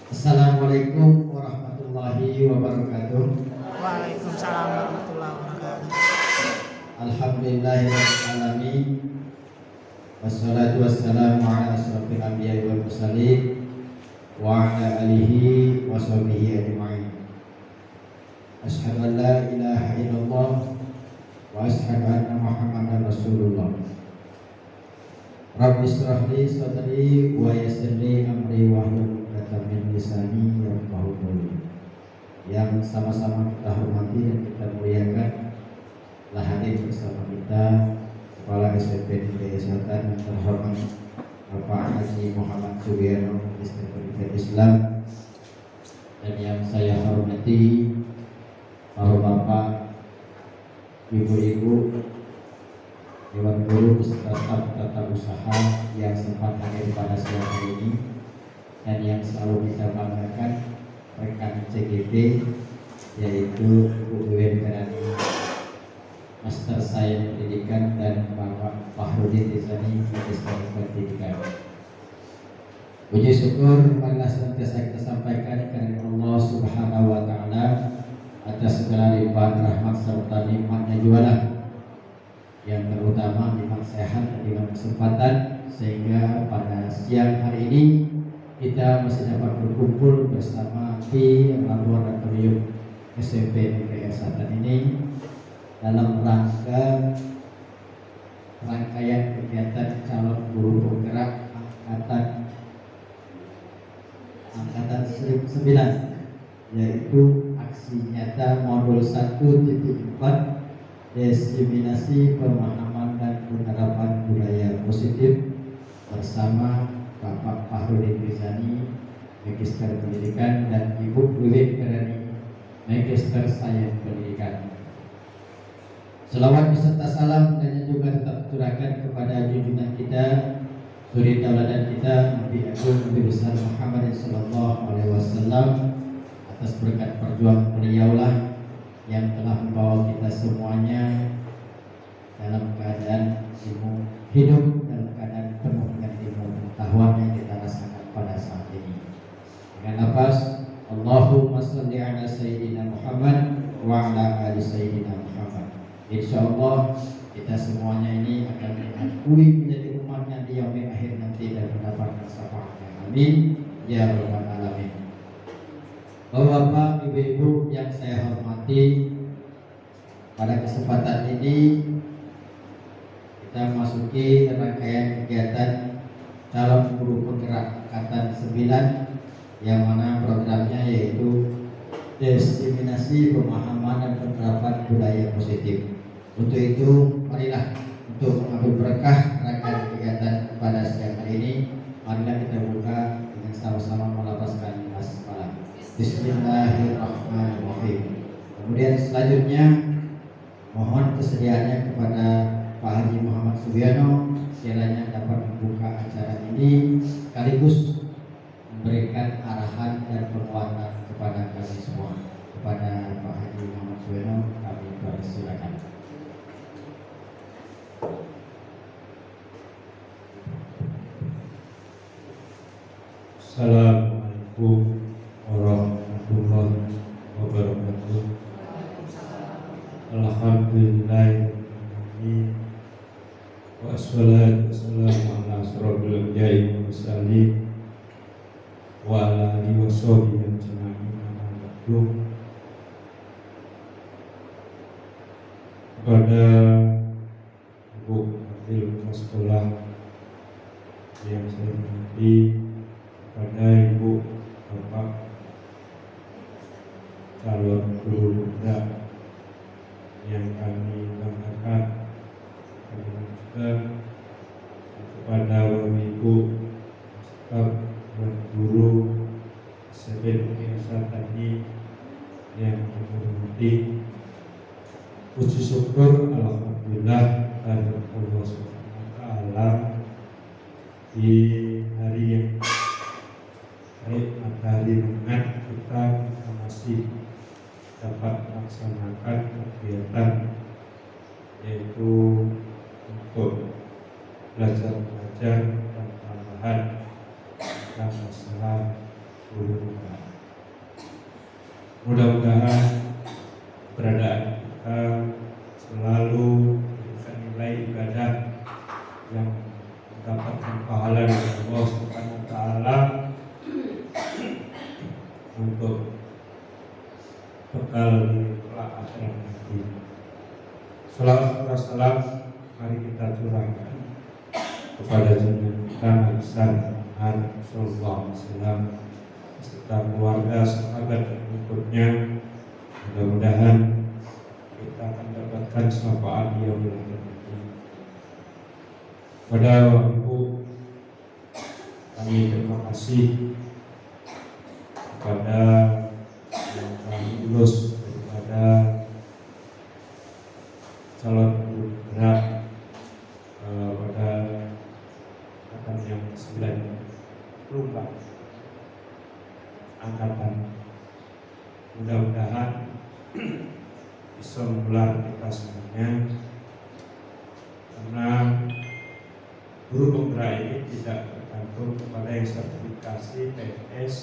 Assalamualaikum warahmatullahi wabarakatuh. Waalaikumsalam warahmatullahi wabarakatuh. Alhamdulillahirabbil alamin. Wassalatu wassalamu ala asyrofil anbiya'i wal mursalin wa ala alihi wa sahbihi ajma'in. Asyhadu an la ilaha illallah wa asyhadu anna Muhammadan Rasulullah. Rabbi shrah li sadri wa yassir li amri wahlul 'uqdatam min lisani yafqahu qawli. Yang sama-sama kita hormati dan kita muliakan telah hadir bersama kita Kepala SMP Negeri Selatan yang terhormat Bapak Haji Muhammad Sugiyono, Magister Pendidikan Islam, dan yang saya hormati para bapak, ibu-ibu, dewan guru beserta staf tata usaha yang sempat hadir pada siang hari ini, dan yang selalu kita banggakan rekan CGP, yaitu Ibu Wiwin Karani, Master Sains Pendidikan, dan Bapak Fahrudin Rizani, Magister Pendidikan. Puji syukur marilah senantiasa kita sampaikan kepada Allah Subhanahu wa Ta'ala atas segala limpahan rahmat serta nikmatnya jualah, yang terutama nikmat sehat dan nikmat kesempatan, sehingga pada siang hari ini kita masih dapat berkumpul bersama di laboratorium SMP Negeri Selatan ini dalam rangka rangkaian kegiatan calon guru penggerak angkatan 9, yaitu aksi nyata modul 1.4 diseminasi pemahaman dan penerapan budaya positif bersama Bapak Fahrudin Rizani, Magister Pendidikan, dan Ibu Wiwin Karani, Magister Sains Pendidikan. Selawat beserta salam dan juga tetap curahkan kepada junjungan kita, suri tauladan kita, Nabi Agung Nabi besar Muhammad sallallahu alaihi wasallam, atas berkat perjuangan beliaulah yang telah membawa kita semuanya dalam keadaan ilmu hidup, dalam keadaan penuh dengan ilmu pengetahuan yang kita rasakan pada saat ini. Dengan lafaz Allahumma shalli ala sayyidina Muhammad wa ala ali sayyidina Muhammad, insyaallah kita semuanya ini akan diakui menjadi umatnya di yaumil akhir nanti dan mendapatkan syafaatnya. Amin ya rabbal alamin. Bapak, ibu-ibu yang saya hormati, pada kesempatan ini kita masuki rangkaian kegiatan calon guru penggerak angkatan 9, yang mana programnya yaitu diseminasi pemahaman dan penerapan budaya positif. Untuk itu, marilah untuk mengambil berkah rangkaian kegiatan pada siang hari ini, marilah kita buka dengan sama-sama melafazkan basmalah. Bismillahirrahmanirrahim. Kemudian selanjutnya mohon kesediaannya kepada Pak Haji Muhammad Sugiyono kiranya dapat membuka acara ini sekaligus memberikan arahan dan penguatan kepada kami semua. Kepada Pak Haji Muhammad Sugiyono kami persilakan. Assalamualaikum warahmatullahi wabarakatuh. Alhamdulillah wassalatu wassalamu ala asyrofil anbiya'i wal mursalin wa ala alihi washabihi ajma'in. Kepada Ibu Wakil Sekolah yang saya hormati, kepada Ibu Bapak calon guru muda yang kami banggakan, kepada Bapak Ibu staf dan guru SMP tadi yang kami hormati, puji syukur alhamdulillah kepada Allah Subhanahu wa Ta'ala di hari yang baik, matahari hangat, kita masih dapat melaksanakan kegiatan yaitu untuk belajar mengajar dan tambahan tentang masalah berubah. Mudah-mudahan keberadaan kita selalu memberikan nilai ibadah yang mendapatkan pahala dari Allah Subhanahu wa taala untuk bekal di kelak akhirat nanti. Salawat dan salam mari kita curahkan kepada junjungan kita Nabi Muhammad sallallahu alaihi wasallam beserta keluarga, sahabat dan pengikutnya. Mudah-mudahan kita akan dapatkan syafaat dia di akhirat nanti. Pada Ibu, kami terima kasih kepada yang telah lulus daripada calon guru berat pada angkatan yang 94 angkatan. Mudah-mudahan bisa menular kita semuanya, karena guru penggerak ini tidak tergantung kepada yang sertifikasi PNS,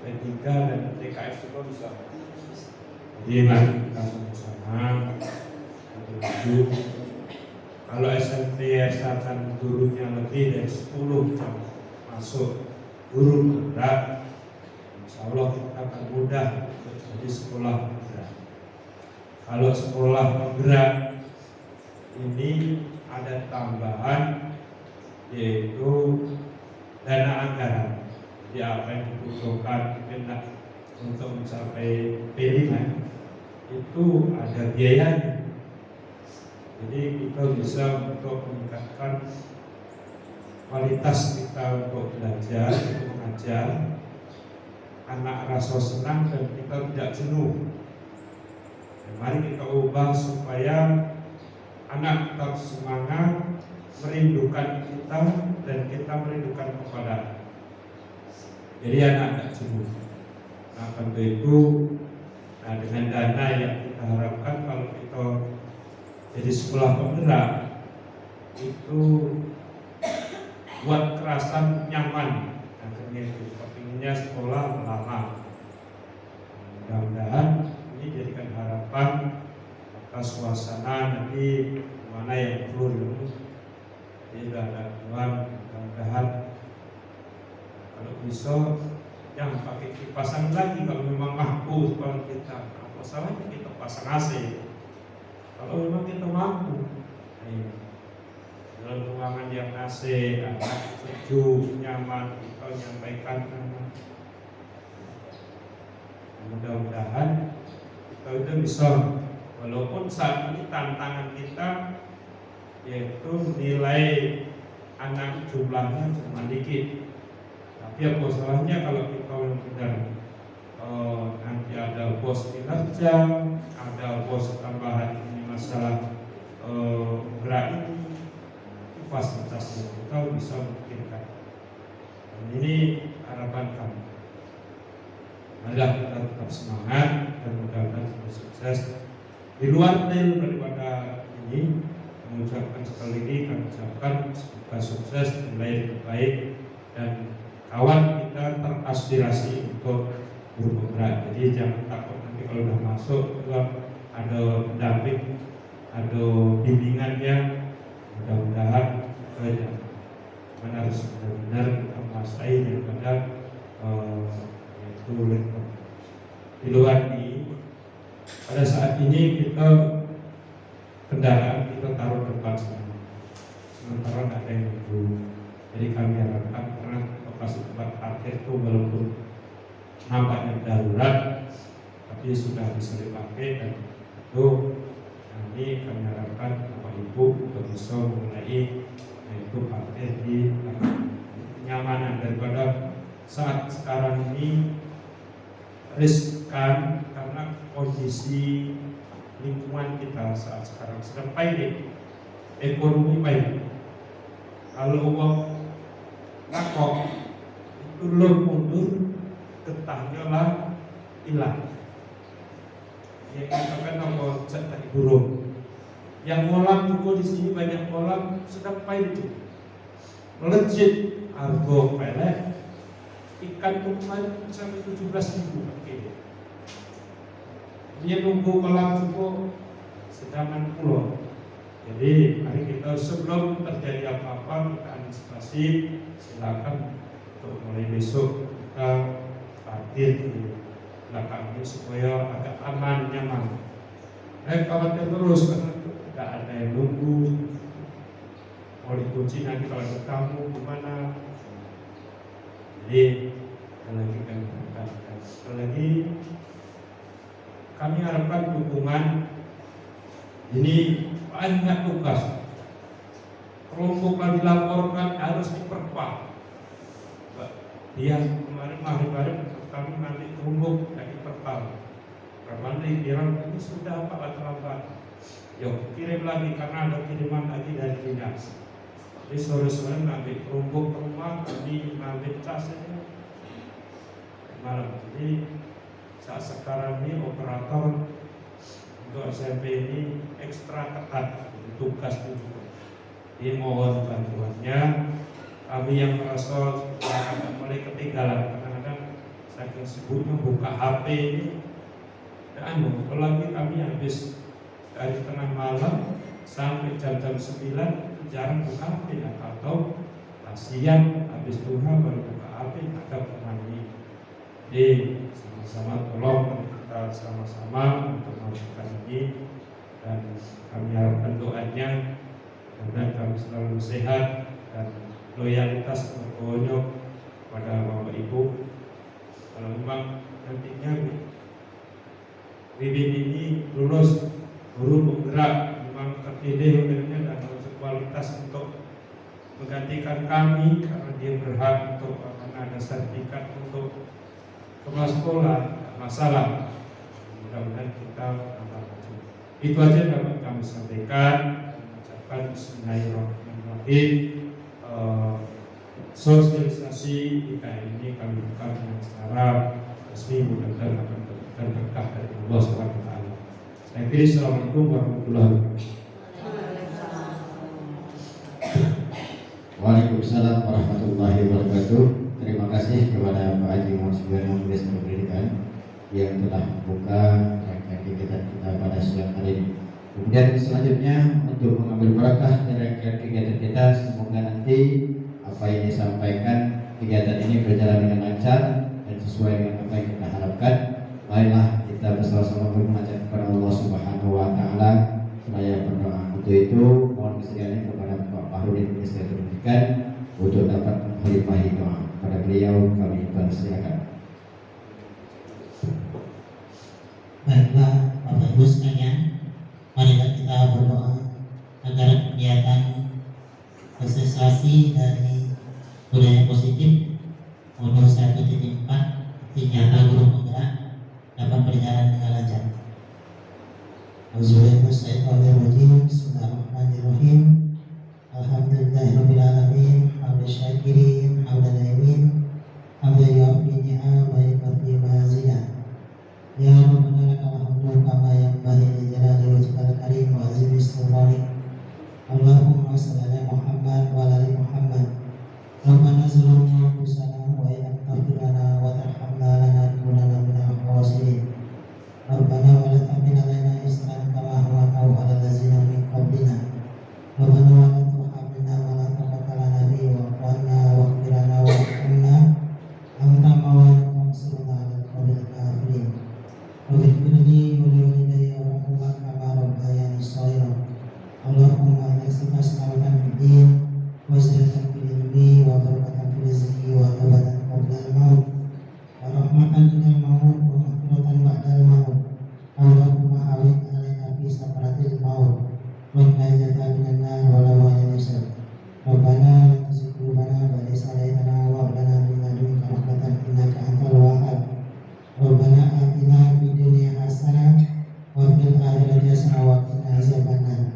P3 dan TKF juga bisa. Jadi mari kita sama-sama menuju. Kalau SMP asalkan gurunya lebih dari 10 yang masuk guru penggerak, insya Allah kita akan mudah jadi sekolah penggerak. Kalau sekolah penggerak ini ada tambahan, yaitu dana anggaran. Jadi apa yang dibutuhkan untuk mencapai P5 itu ada biayanya. Jadi kita bisa untuk meningkatkan kualitas kita untuk belajar, untuk mengajar, anak rasa senang dan kita tidak jenuh. Dan mari kita ubah supaya anak tetap semangat, merindukan kita dan kita merindukan kepada. Jadi anak tidak jenuh. Nah, tentu itu, dengan dana yang kita harapkan kalau kita jadi sekolah penggerak itu buat kerasan nyaman. Akhirnya kita pinginnya sekolah lama. Mudah-mudahan ini jadikan harapan atas suasana nanti mana yang full. Jadi ada tuan, mudah-mudahan kalau bisa yang pakai kipasan lagi kalau memang mampu sekolah kita. Apa salahnya kita pasang AC kalau memang kita mampu. Dalam ruangan yang AC, sejuk, nyaman, kita menyampaikan. Mudah-mudahan kita itu bisa, walaupun saat ini tantangan kita yaitu nilai anak jumlahnya cuma dikit. Tapi apa salahnya kalau kita benar nanti ada bos kinerja, ada bos tambahan ini masalah gerak ini, fasilitas yang kita bisa memungkinkan. Dan ini harapan kami. Marilah kita tetap semangat dan mudah-mudahan kita sukses. Di luar daripada ini, mengucapkan sekali lagi kami ucapkan semoga sukses, nilai terbaik dan kawan kita teraspirasi untuk guru penggerak. Jadi jangan takut nanti kalau sudah masuk ada pendamping, ada bimbingannya. Mudah-mudahan kita harus benar-benar kita menguasai daripada itu laptop. Di luar ini, pada saat ini kita kendaraan kita taruh depan sana, sementara tidak ada yang nunggu. Jadi kami harapkan karena lokasi tempat parkir itu walaupun nampaknya darurat, tapi sudah bisa dipakai dan itu nanti kami harapkan Bapak Ibu untuk bisa mulai yaitu parkir di kenyamanan daripada saat sekarang ini riskan karena kondisi lingkungan kita saat sekarang sedang baik, ekonomi baik. Kalau uang ngakok itu lo mundur, getahnya lah hilang. Yang katakan apa cetak burung. Yang kolam juga di sini banyak kolam sedang baik itu. Melejit, argo pelek, ikan kemarin sampai 17.000 oke. Dia nunggu kolam cukup sedangkan pulau. Jadi mari kita sebelum terjadi apa-apa kita antisipasi, silakan untuk mulai besok kita parkir di belakang ini supaya agak aman, nyaman. Khawatir terus karena tidak ada yang nunggu, mau dikunci nanti kalau ada tamu gimana. Jadi sekali lagi kami harapkan dukungan. Ini banyak tugas, kelompok yang dilaporkan harus diperkuat. Dia kemarin kemarin kami nanti kelompok dari diperkuat. Nanti kira ini sudah Pak terlambat. Yuk kirim lagi karena ada kiriman lagi dari dinas. Jadi sore-sore nanti kelompok ke rumah kami ngambil cas ini malam. Jadi saat sekarang ini operator untuk SMP ini ekstra ketat tugas itu. Jadi mohon bantuannya. Kami yang merasa mulai ketinggalan kadang-kadang saking sibuknya buka HP ini. Dan apalagi kami habis dari tengah malam sampai jam-jam 9 jarang buka HP atau siang habis duha baru buka HP ada mandi. Jadi sama-sama tolong kita sama-sama untuk melakukan ini dan kami harapkan doanya agar kami selalu sehat dan loyalitas terus pada Bapak Ibu. Kalau memang nantinya bibit ini lulus guru penggerak memang terpilih dan berkualitas untuk menggantikan kami karena dia berhak untuk karena ada sertifikat untuk kepala sekolah, masalah. Mudah-mudahan kita akan maju. Itu aja dapat kami sampaikan. Mengucapkan Bismillahirrahmanirrahim. Sosialisasi IKN ini kami buka dengan secara resmi, mudah-mudahan akan memberikan berkah dari Allah SWT. Saya kira Assalamualaikum warahmatullahi wabarakatuh. Waalaikumsalam warahmatullahi wabarakatuh. Terima kasih kepada Pak Haji Muhammad Sugiarno, Minister Pendidikan yang telah membuka rangkaian kegiatan kita pada siang hari ini. Kemudian selanjutnya untuk mengambil berkah dari rangkaian kegiatan kita, semoga nanti apa yang disampaikan kegiatan ini berjalan dengan lancar dan sesuai dengan apa yang kita harapkan. Marilah kita bersama-sama bermunajat kepada Allah Subhanahu wa taala seraya berdoa. Untuk itu mohon kesediaannya kepada Pak Fahrudin, Minister Pendidikan untuk dapat menghadiahi doa. Pada beliau kami persilakan. Baiklah Bapak Ibu sekalian, marilah kita berdoa agar kegiatan sosialisasi dari budaya positif modul 1.4 nyata guru penggerak dapat berjalan dengan lancar. Bismillahirrahmanirrahim. Alhamdulillahirrahmanirrahim. Hamdan syakirin, hamdan naimin, hamdan yu'affi ni'am wa yu'affi mazidah. Ya Rabbana lakal hamdu kama yanbaghi li jalali wajhikal karim wa azimi sultanik. Allahumma shalli ala Muhammad wa ala ali Muhammad. Rabbana zalamna anfusana wa in lam taghfir lana wa tarhamna lanakunanna minal khasirin. Rabbana wa la tahmil alaina isran kama hamaltahu ala allazina min qablina. Rabbana wa la tuhammilna wa la taqata lana bihi wa'fu 'anna waghfir lana warhamna anta mawlana wansurna 'alal qawmil kafirin. Waghfir li wa li walidayya warhamhuma kama rabbayani shaghira. Allahumma nas'aluka salamatan fid din wa ziyadatan fil ilmi wa barakatan fil rizqi wa tawbatan qabla al-maut wa rahmatan inda al-maut wa maghfiratan ba'da al-maut. Allahumma hawwin 'alaina fi sakaratil maut wa najata minan nar wa la wa'yasir. Rabbana la tuzigh qulubana ba'da idh hadaytana wa hab lana min ladunka rahmatan innaka antal wahhab. Rabbana atina fid dunya hasanah wa fil akhirati hasanah wa qina azabannar.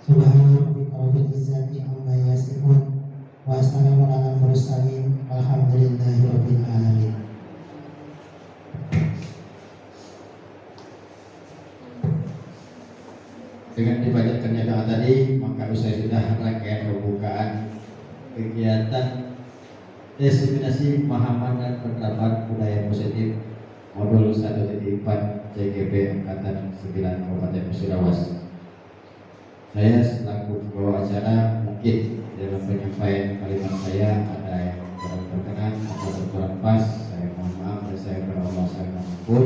Subhana rabbika rabbil izzati amma yasifun wa salamun alal mursalin walhamdulillahi rabbil alamin. Dengan dibacakannya doa tadi, maka usai sudah rangkaian pembukaan kegiatan diseminasi pemahaman dan penerapan budaya positif modul 1.4 CGP Angkatan 9 Kabupaten Musirawas. Saya selaku pembawa acara, mungkin dalam penyampaian kalimat saya ada yang kurang berkenan atau kurang pas, saya mohon maaf dan saya berdoa saya mengampun.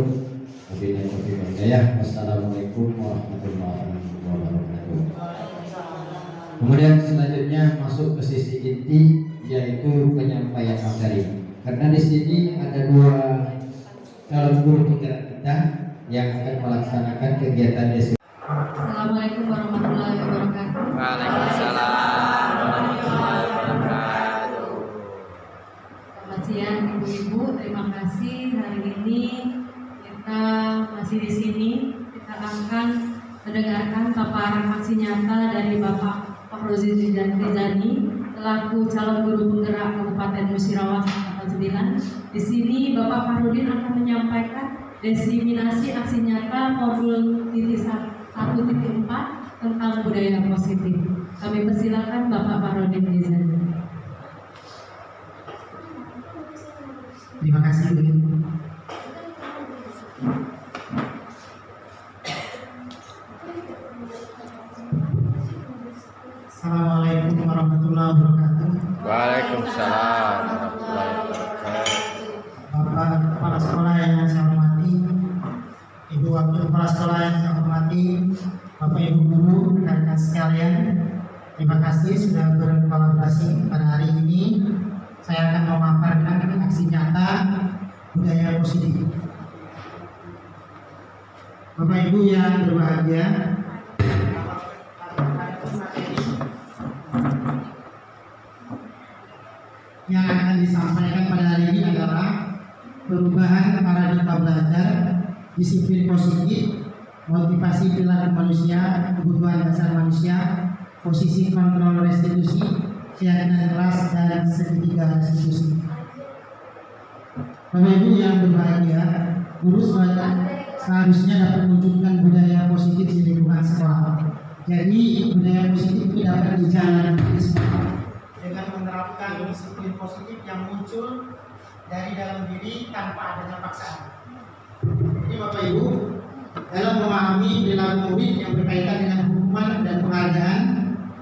Wabillahi taufiq wal hidayah. Wassalamualaikum warahmatullahi wabarakatuh. Kemudian selanjutnya masuk ke sisi inti, yaitu penyampaian materi. Karena di sini ada dua calon guru penggerak kita yang akan melaksanakan kegiatan desa. Assalamualaikum warahmatullahi wabarakatuh. Waalaikumsalam warahmatullahi wabarakatuh. Selamat siang ibu-ibu, terima kasih hari ini kita masih di sini. Kita akan mendengarkan paparan aksi nyata dari Bapak Fakhruddin Rizani selaku calon guru penggerak Kabupaten Musirawas Angkatan 9. Di sini Bapak Fakhruddin akan menyampaikan diseminasi aksi nyata modul 1.4 tentang budaya positif. Kami persilakan Bapak Fakhruddin Rizani. Terima kasih Bu. Assalamualaikum warahmatullahi wabarakatuh. Waalaikumsalam warahmatullahi wabarakatuh. Bapak Kepala Sekolah yang saya hormati, Ibu Wakil Kepala Sekolah yang saya hormati, Bapak Ibu Guru, rekan-rekan sekalian, terima kasih sudah berkolaborasi pada hari ini. Saya akan memaparkan aksi nyata budaya positif. Bapak Ibu yang berbahagia, yang akan disampaikan pada hari ini adalah perubahan paradigma belajar, disiplin positif, motivasi perilaku manusia, kebutuhan dasar manusia, posisi kontrol restitusi, keyakinan kelas dan segitiga restitusi. Bapak Ibu yang berbahagia, guru seharusnya dapat menunjukkan budaya positif di lingkungan sekolah. Jadi budaya positif itu dapat dijalankan di sekolah dengan menerapkan disiplin positif yang muncul dari dalam diri tanpa adanya paksaan. Jadi Bapak Ibu, dalam memahami perilaku murid yang berkaitan dengan hukuman dan penghargaan,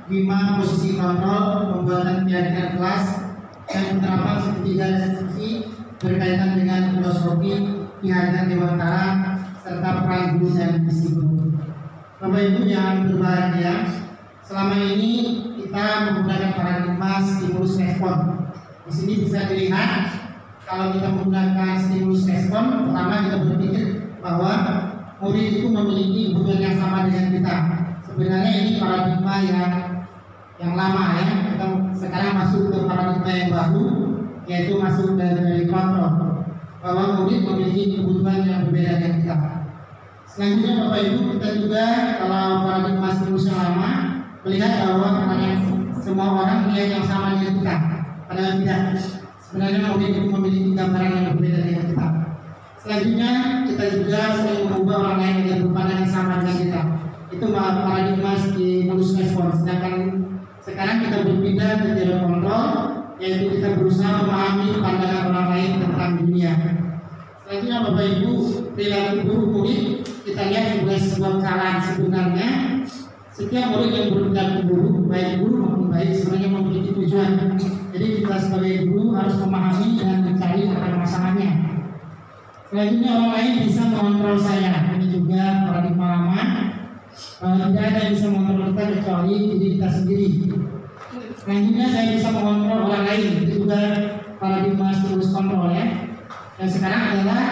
5 posisi kontrol, pembuatan keyakinan kelas, dan penerapan segitiga restitusi berkaitan dengan filosofi keyakinan dewantara serta peran guru dan disiplin. Bapak Ibu yang berbahagia, selama ini kita menggunakan paradigma stimulus respon. Di sini bisa dilihat kalau kita menggunakan stimulus respon, pertama kita berpikir bahwa murid itu memiliki kebutuhan yang sama dengan kita. Sebenarnya ini paradigma yang lama ya. Kita sekarang masuk ke paradigma yang baru, yaitu masuk dari kontrol, bahwa murid memiliki kebutuhan yang berbeda dengan kita. Selanjutnya Bapak Ibu, kita juga kalau paradigma stimulus yang lama melihat bahwa semua orang melihat yang sama dengan kita, padahal tidak. Sebenarnya murid itu memiliki gambaran yang berbeda dengan kita. Selanjutnya kita juga sering mengubah orang lain dengan berpandang yang sama dengan kita. Itu paradigma stimulus respon. Sedangkan sekarang kita berpindah ke teori kontrol, yaitu kita berusaha memahami pandangan orang lain tentang dunia. Selanjutnya Bapak Ibu, perilaku guru murid kita lihat sebagai sebuah kesalahan. Sebenarnya setiap murid yang berperilaku buruk, baik guru maupun baik, sebenarnya memiliki tujuan. Jadi kita sebagai guru harus memahami dan mencari akar masalahnya. Selanjutnya orang lain bisa mengontrol saya. Ini juga paradigma lama. Tidak ada yang bisa mengontrol kita kecuali diri kita sendiri. Selanjutnya saya bisa mengontrol orang lain. Itu juga paradigma stimulus kontrol ya. Dan sekarang adalah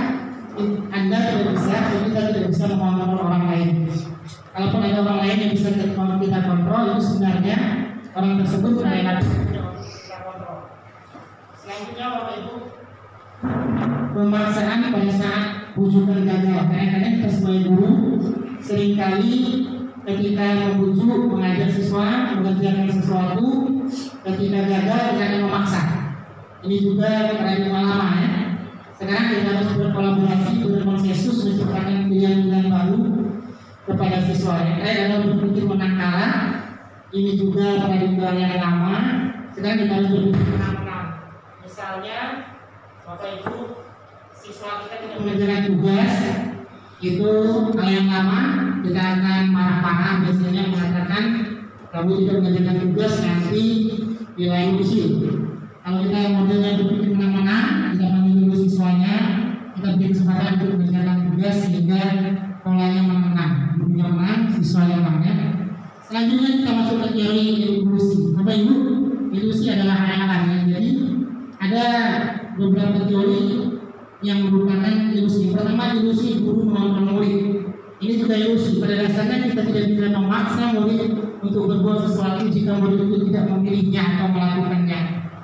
Anda tidak bisa, kita tidak bisa mengontrol orang lain. Kalaupun ada orang lain yang bisa kita kontrol, itu sebenarnya orang tersebut tidak kita kontrol. Selanjutnya Bapak Ibu, pemaksaan pada saat bujukan gagal. Kadang-kadang kita sebagai guru seringkali ketika membujuk, mengajak siswa mengerjakan sesuatu, ketika gagal kita akan memaksa. Ini juga paradigma lama ya. Sekarang kita harus berkolaborasi, berkonsensus, menciptakan pilihan-pilihan baru kepada siswa. Kalau berpikir menang kalah, ini juga paradigma yang lama. Sekarang kita harus berpikir menang-menang. Misalnya, Bapak Ibu, siswa kita tidak mengerjakan tugas, itu hal yang lama, kita akan marah-marah biasanya mengatakan kamu tidak mengerjakan tugas nanti nilai usil. Kalau kita modelnya berpikir menang-menang, kita panggil dulu siswanya, kita beri kesempatan untuk mengerjakan tugas sehingga polanya menang, gurunya menang, siswanya menang ya. Selanjutnya kita masuk ke teori ilusi. Bapak Ibu, ilusi adalah hayalan ya. Jadi ada beberapa teori yang merupakan ilusi. Pertama, ilusi guru melawan murid. Ini juga ilusi. Pada dasarnya kita tidak bisa memaksa murid untuk berbuat sesuatu jika murid itu tidak memilihnya atau melakukannya.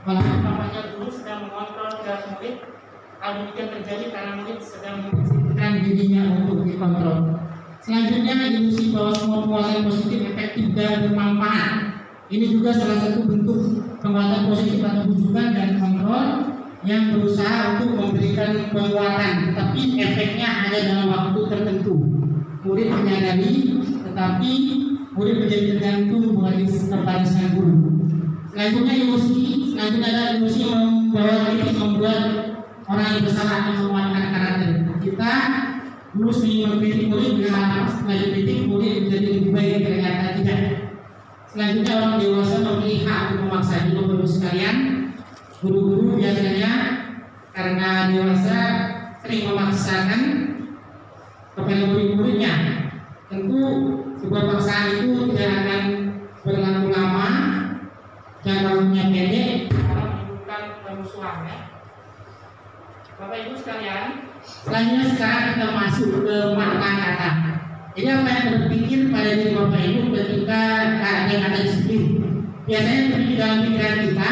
Walaupun papanya guru sedang mengontrol keras murid, hal demikian terjadi karena murid sedang mempersiapkan dirinya untuk dikontrol. Selanjutnya, ilusi bahwa semua penguatan positif efektif dan bermanfaat. Ini juga salah satu bentuk penguatan positif atau bujukan dan kontrol yang berusaha untuk memberikan penguatan, tetapi efeknya hanya dalam waktu tertentu. Murid menyadari, tetapi murid menjadi tergantung kepada sang guru. Selanjutnya ada ilusi membawa kritik, membuat orang yang bersalah akan menguatkan karakter. Kita dulu sering mengkritik murid dengan alasan setelah dikritik murid menjadi lebih baik, ternyata tidak. Selanjutnya orang dewasa memilih hak untuk memaksa. Jadi Bapak Ibu sekalian, guru-guru biasanya karena dewasa sering memaksakan kepada murid-muridnya. Tentu sebuah paksaan itu tidak akan berlaku lama, jangka waktunya pendek, karena menimbulkan permusuhan ya. Bapak Ibu sekalian, selanjutnya sekarang kita masuk ke makna kata. Jadi apa yang berpikir pada diri Bapak Ibu ketika ada kata disiplin? Biasanya terpikir dalam pikiran kita,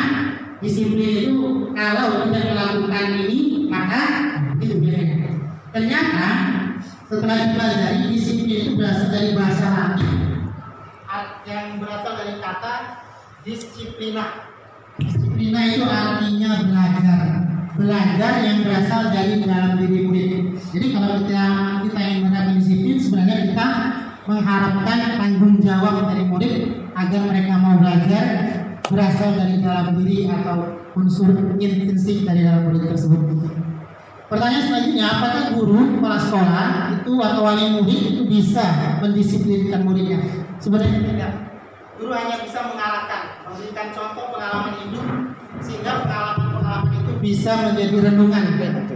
disiplin itu kalau tidak melakukan ini maka itu biasanya. Ternyata setelah dipelajari, disiplin itu berasal dari bahasa Latin yang berasal dari kata disiplina. Disiplina itu artinya belajar yang berasal dari dalam diri murid. Jadi kalau kita ingin menerapkan disiplin, sebenarnya kita mengharapkan tanggung jawab dari murid agar mereka mau belajar berasal dari dalam diri atau unsur intrinsik dari dalam murid tersebut. Pertanyaan selanjutnya, apakah guru, kepala sekolah itu atau wali murid itu bisa mendisiplinkan muridnya? Sebenarnya tidak. Guru hanya bisa mengarahkan, memberikan contoh pengalaman hidup sehingga pengalaman itu bisa menjadi renungan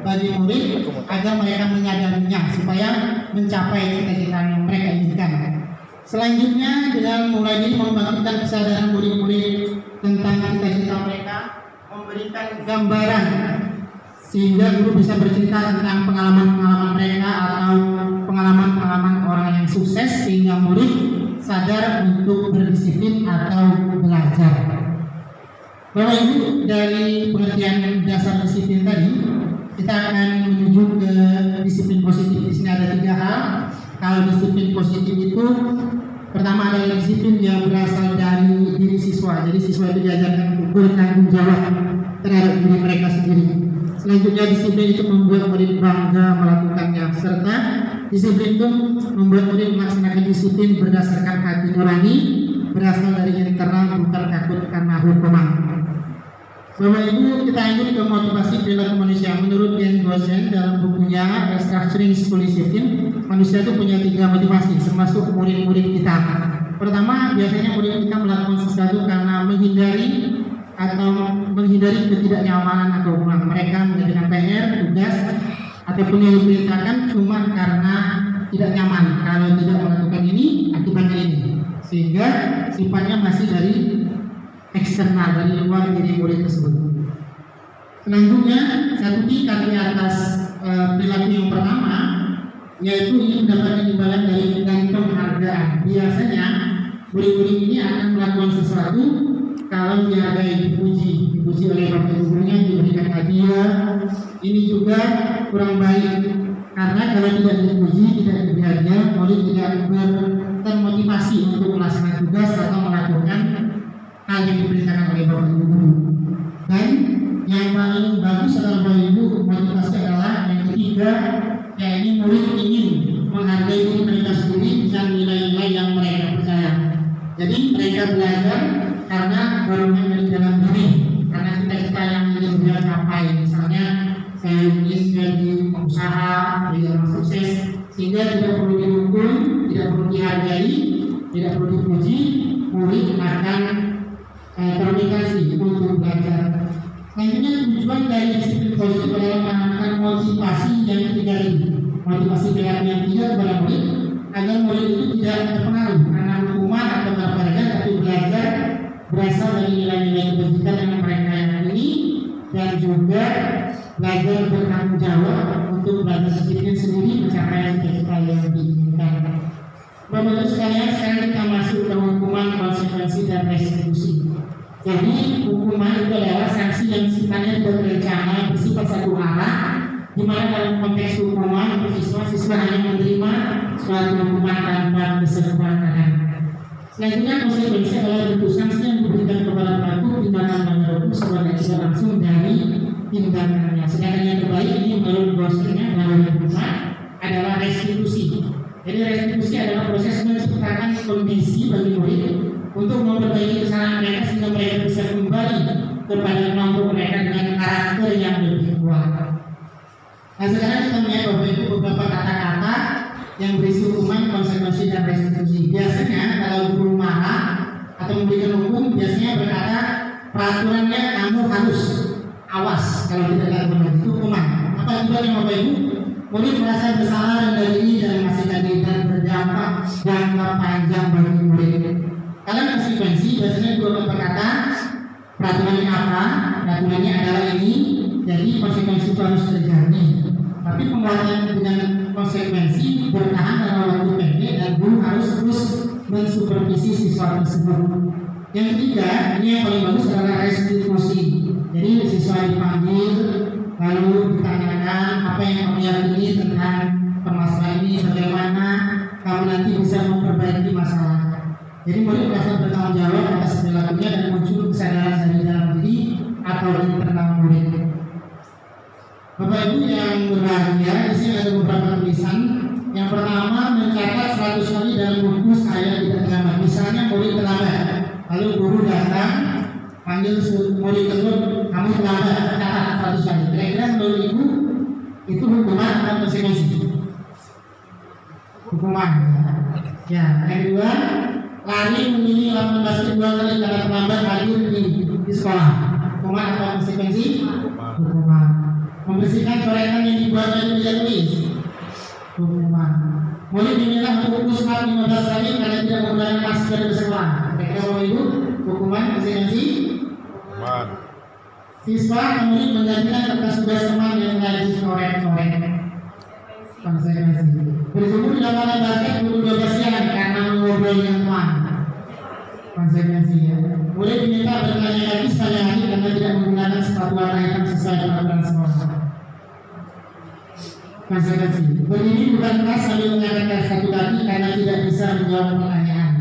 bagi murid agar mereka menyadarinya supaya mencapai cita-cita yang mereka inginkan. Selanjutnya, dengan mulai ini membangkitkan kesadaran murid-murid tentang cita-cita mereka, memberikan gambaran sehingga guru bisa bercerita tentang pengalaman-pengalaman mereka atau pengalaman-pengalaman orang yang sukses sehingga murid sadar untuk berdisiplin atau belajar. Bapak Ibu, dari pengertian dasar disiplin tadi, kita akan menuju ke disiplin positif. Di sini ada 3 hal. Kalau disiplin positif itu, pertama adalah disiplin yang berasal dari diri siswa. Jadi siswa itu diajarkan untuk bertanggung jawab terhadap diri mereka sendiri. Selanjutnya, disiplin itu membuat murid bangga melakukannya, serta disiplin itu membuat murid melaksanakan disiplin berdasarkan hati nurani, berasal dari internal, bukan takut karena hukuman. Bapak Ibu, kita ingin ke motivasi perilaku manusia. Menurut Ken Gosen dalam bukunya Structuring School Discipline, manusia itu punya 3 motivasi, termasuk murid-murid kita. Pertama, biasanya murid kita melakukan sesuatu karena menghindari ketidaknyamanan atau kurang. Mereka mengerjakan PR, tugas, ataupun yang diperintahkan cuma karena tidak nyaman. Kalau tidak melakukan ini, akibatnya ini. Sehingga sifatnya masih dari eksternal, dari luar diri murid tersebut. Selanjutnya, satu tingkat di atas perilaku yang pertama, yaitu ingin mendapatkan imbalan dari penghargaan. Biasanya murid-murid ini akan melakukan sesuatu kalau dihargai, dipuji oleh bapak gurunya, diberikan hadiah. Ini juga kurang baik karena kalau tidak dipuji, tidak diberi hadiah, murid tidak termotivasi untuk melaksanakan tugas atau melakukan hal yang diperintahkan oleh bapak guru. Dan yang paling bagus adalah bapak ibu motivasi adalah yang ketiga, yaitu murid ingin menghargai diri mereka sendiri dengan nilai-nilai yang mereka percaya. Jadi mereka belajar karena dorongan dari dalam diri, karena kita yang ingin belajar perlu dipuji, murid akan termotivasi untuk belajar. Selanjutnya tujuan dari disiplin positif adalah menanamkan motivasi yang tiga ini. Motivasi perilaku yang tiga kepada murid agar murid itu tidak terpengaruh karena hukuman atau pelajaran, tapi belajar berasal dari nilai-nilai kebajikan yang mereka yakini dan juga belajar bertanggung jawab untuk belajar disiplin sendiri mencapai cita-cita yang diinginkan. Bapak-Ibu sekalian, sekarang kita masuk ke hukuman, konsekuensi dan restitusi. Jadi hukuman itu adalah sanksi yang sifatnya berencana, bersifat satu arah, di mana dalam konteks hukuman siswa hanya menerima suatu hukuman tanpa kesepakatan. Selanjutnya konsekuensi adalah bentuk sanksi yang diberikan kepada pelaku tindakan melanggar hukum sebagai akibat langsung dari tindakannya. Sedangkan yang terbaik ini menurut bosnya dalam hukuman adalah restitusi. Jadi restitusi adalah proses menciptakan kondisi bagi murid untuk memperbaiki kesalahan mereka sehingga mereka bisa kembali kepada kelompok mereka dengan karakter yang lebih kuat. Nah sekarang kita melihat bahwa itu beberapa kata-kata yang berisi hukuman, konsekuensi dan restitusi. Biasanya kalau guru marah atau memberikan hukum biasanya berkata peraturannya kamu harus awas kalau tidak lakukan itu hukuman. Apa tujuannya Bapak Ibu? Murid merasa bersalah dan ini dan masih tadi dan berdampak jangka panjang bagi murid. Kalau konsekuensi biasanya guru berkata peraturannya apa? Peraturannya adalah ini, jadi konsekuensi itu harus terjadi. Tapi pembuatan dengan konsekuensi bertahan dalam waktu pendek dan guru harus terus mensupervisi siswa tersebut. Yang ketiga, ini yang paling bagus adalah restitusi. Jadi siswa dipanggil lalu ditanyakan apa yang kamu yakini tentang permasalahan ini, bagaimana kamu nanti bisa memperbaiki masalah. Jadi murid merasa bertanggung jawab atas perilakunya dan muncul kesadaran dari dalam diri atau internal murid. Bapak Ibu yang berbahagia, di sini ada beberapa tulisan. Yang pertama, mencatat 100 kali dalam buku saya tidak terlambat. Misalnya murid terlambat, lalu guru datang panggil murid tersebut, kamu terlambat, catat 100 kali. Kira-kira menurut Ibu itu hukuman atau konsekuensi? Hukuman. Ya, yang kedua, lari memilih 18 kali karena terlambat hadir di sekolah. Hukuman atau konsekuensi? Hukuman. Membersihkan coretan yang dibuat dari tidak tulis. Hukuman. Murid diminta untuk pusat 15 kali karena tidak menggunakan masker di sekolah. Kira-kira Bapak Ibu, hukuman konsekuensi? Hukuman. Siswa murid menggantikan kertas tugas teman yang lagi coret-coret. Konsekuensi. Berjemur di lapangan basket pukul 12 siang karena mengobrol dengan teman. Konsekuensi ya. Murid diminta bertanya lagi sekali hari karena tidak menggunakan sepatu warna hitam sesuai peraturan sekolah. Konsekuensi. Berdiri bukan kelas sambil mengangkat satu kaki karena tidak bisa menjawab pertanyaan.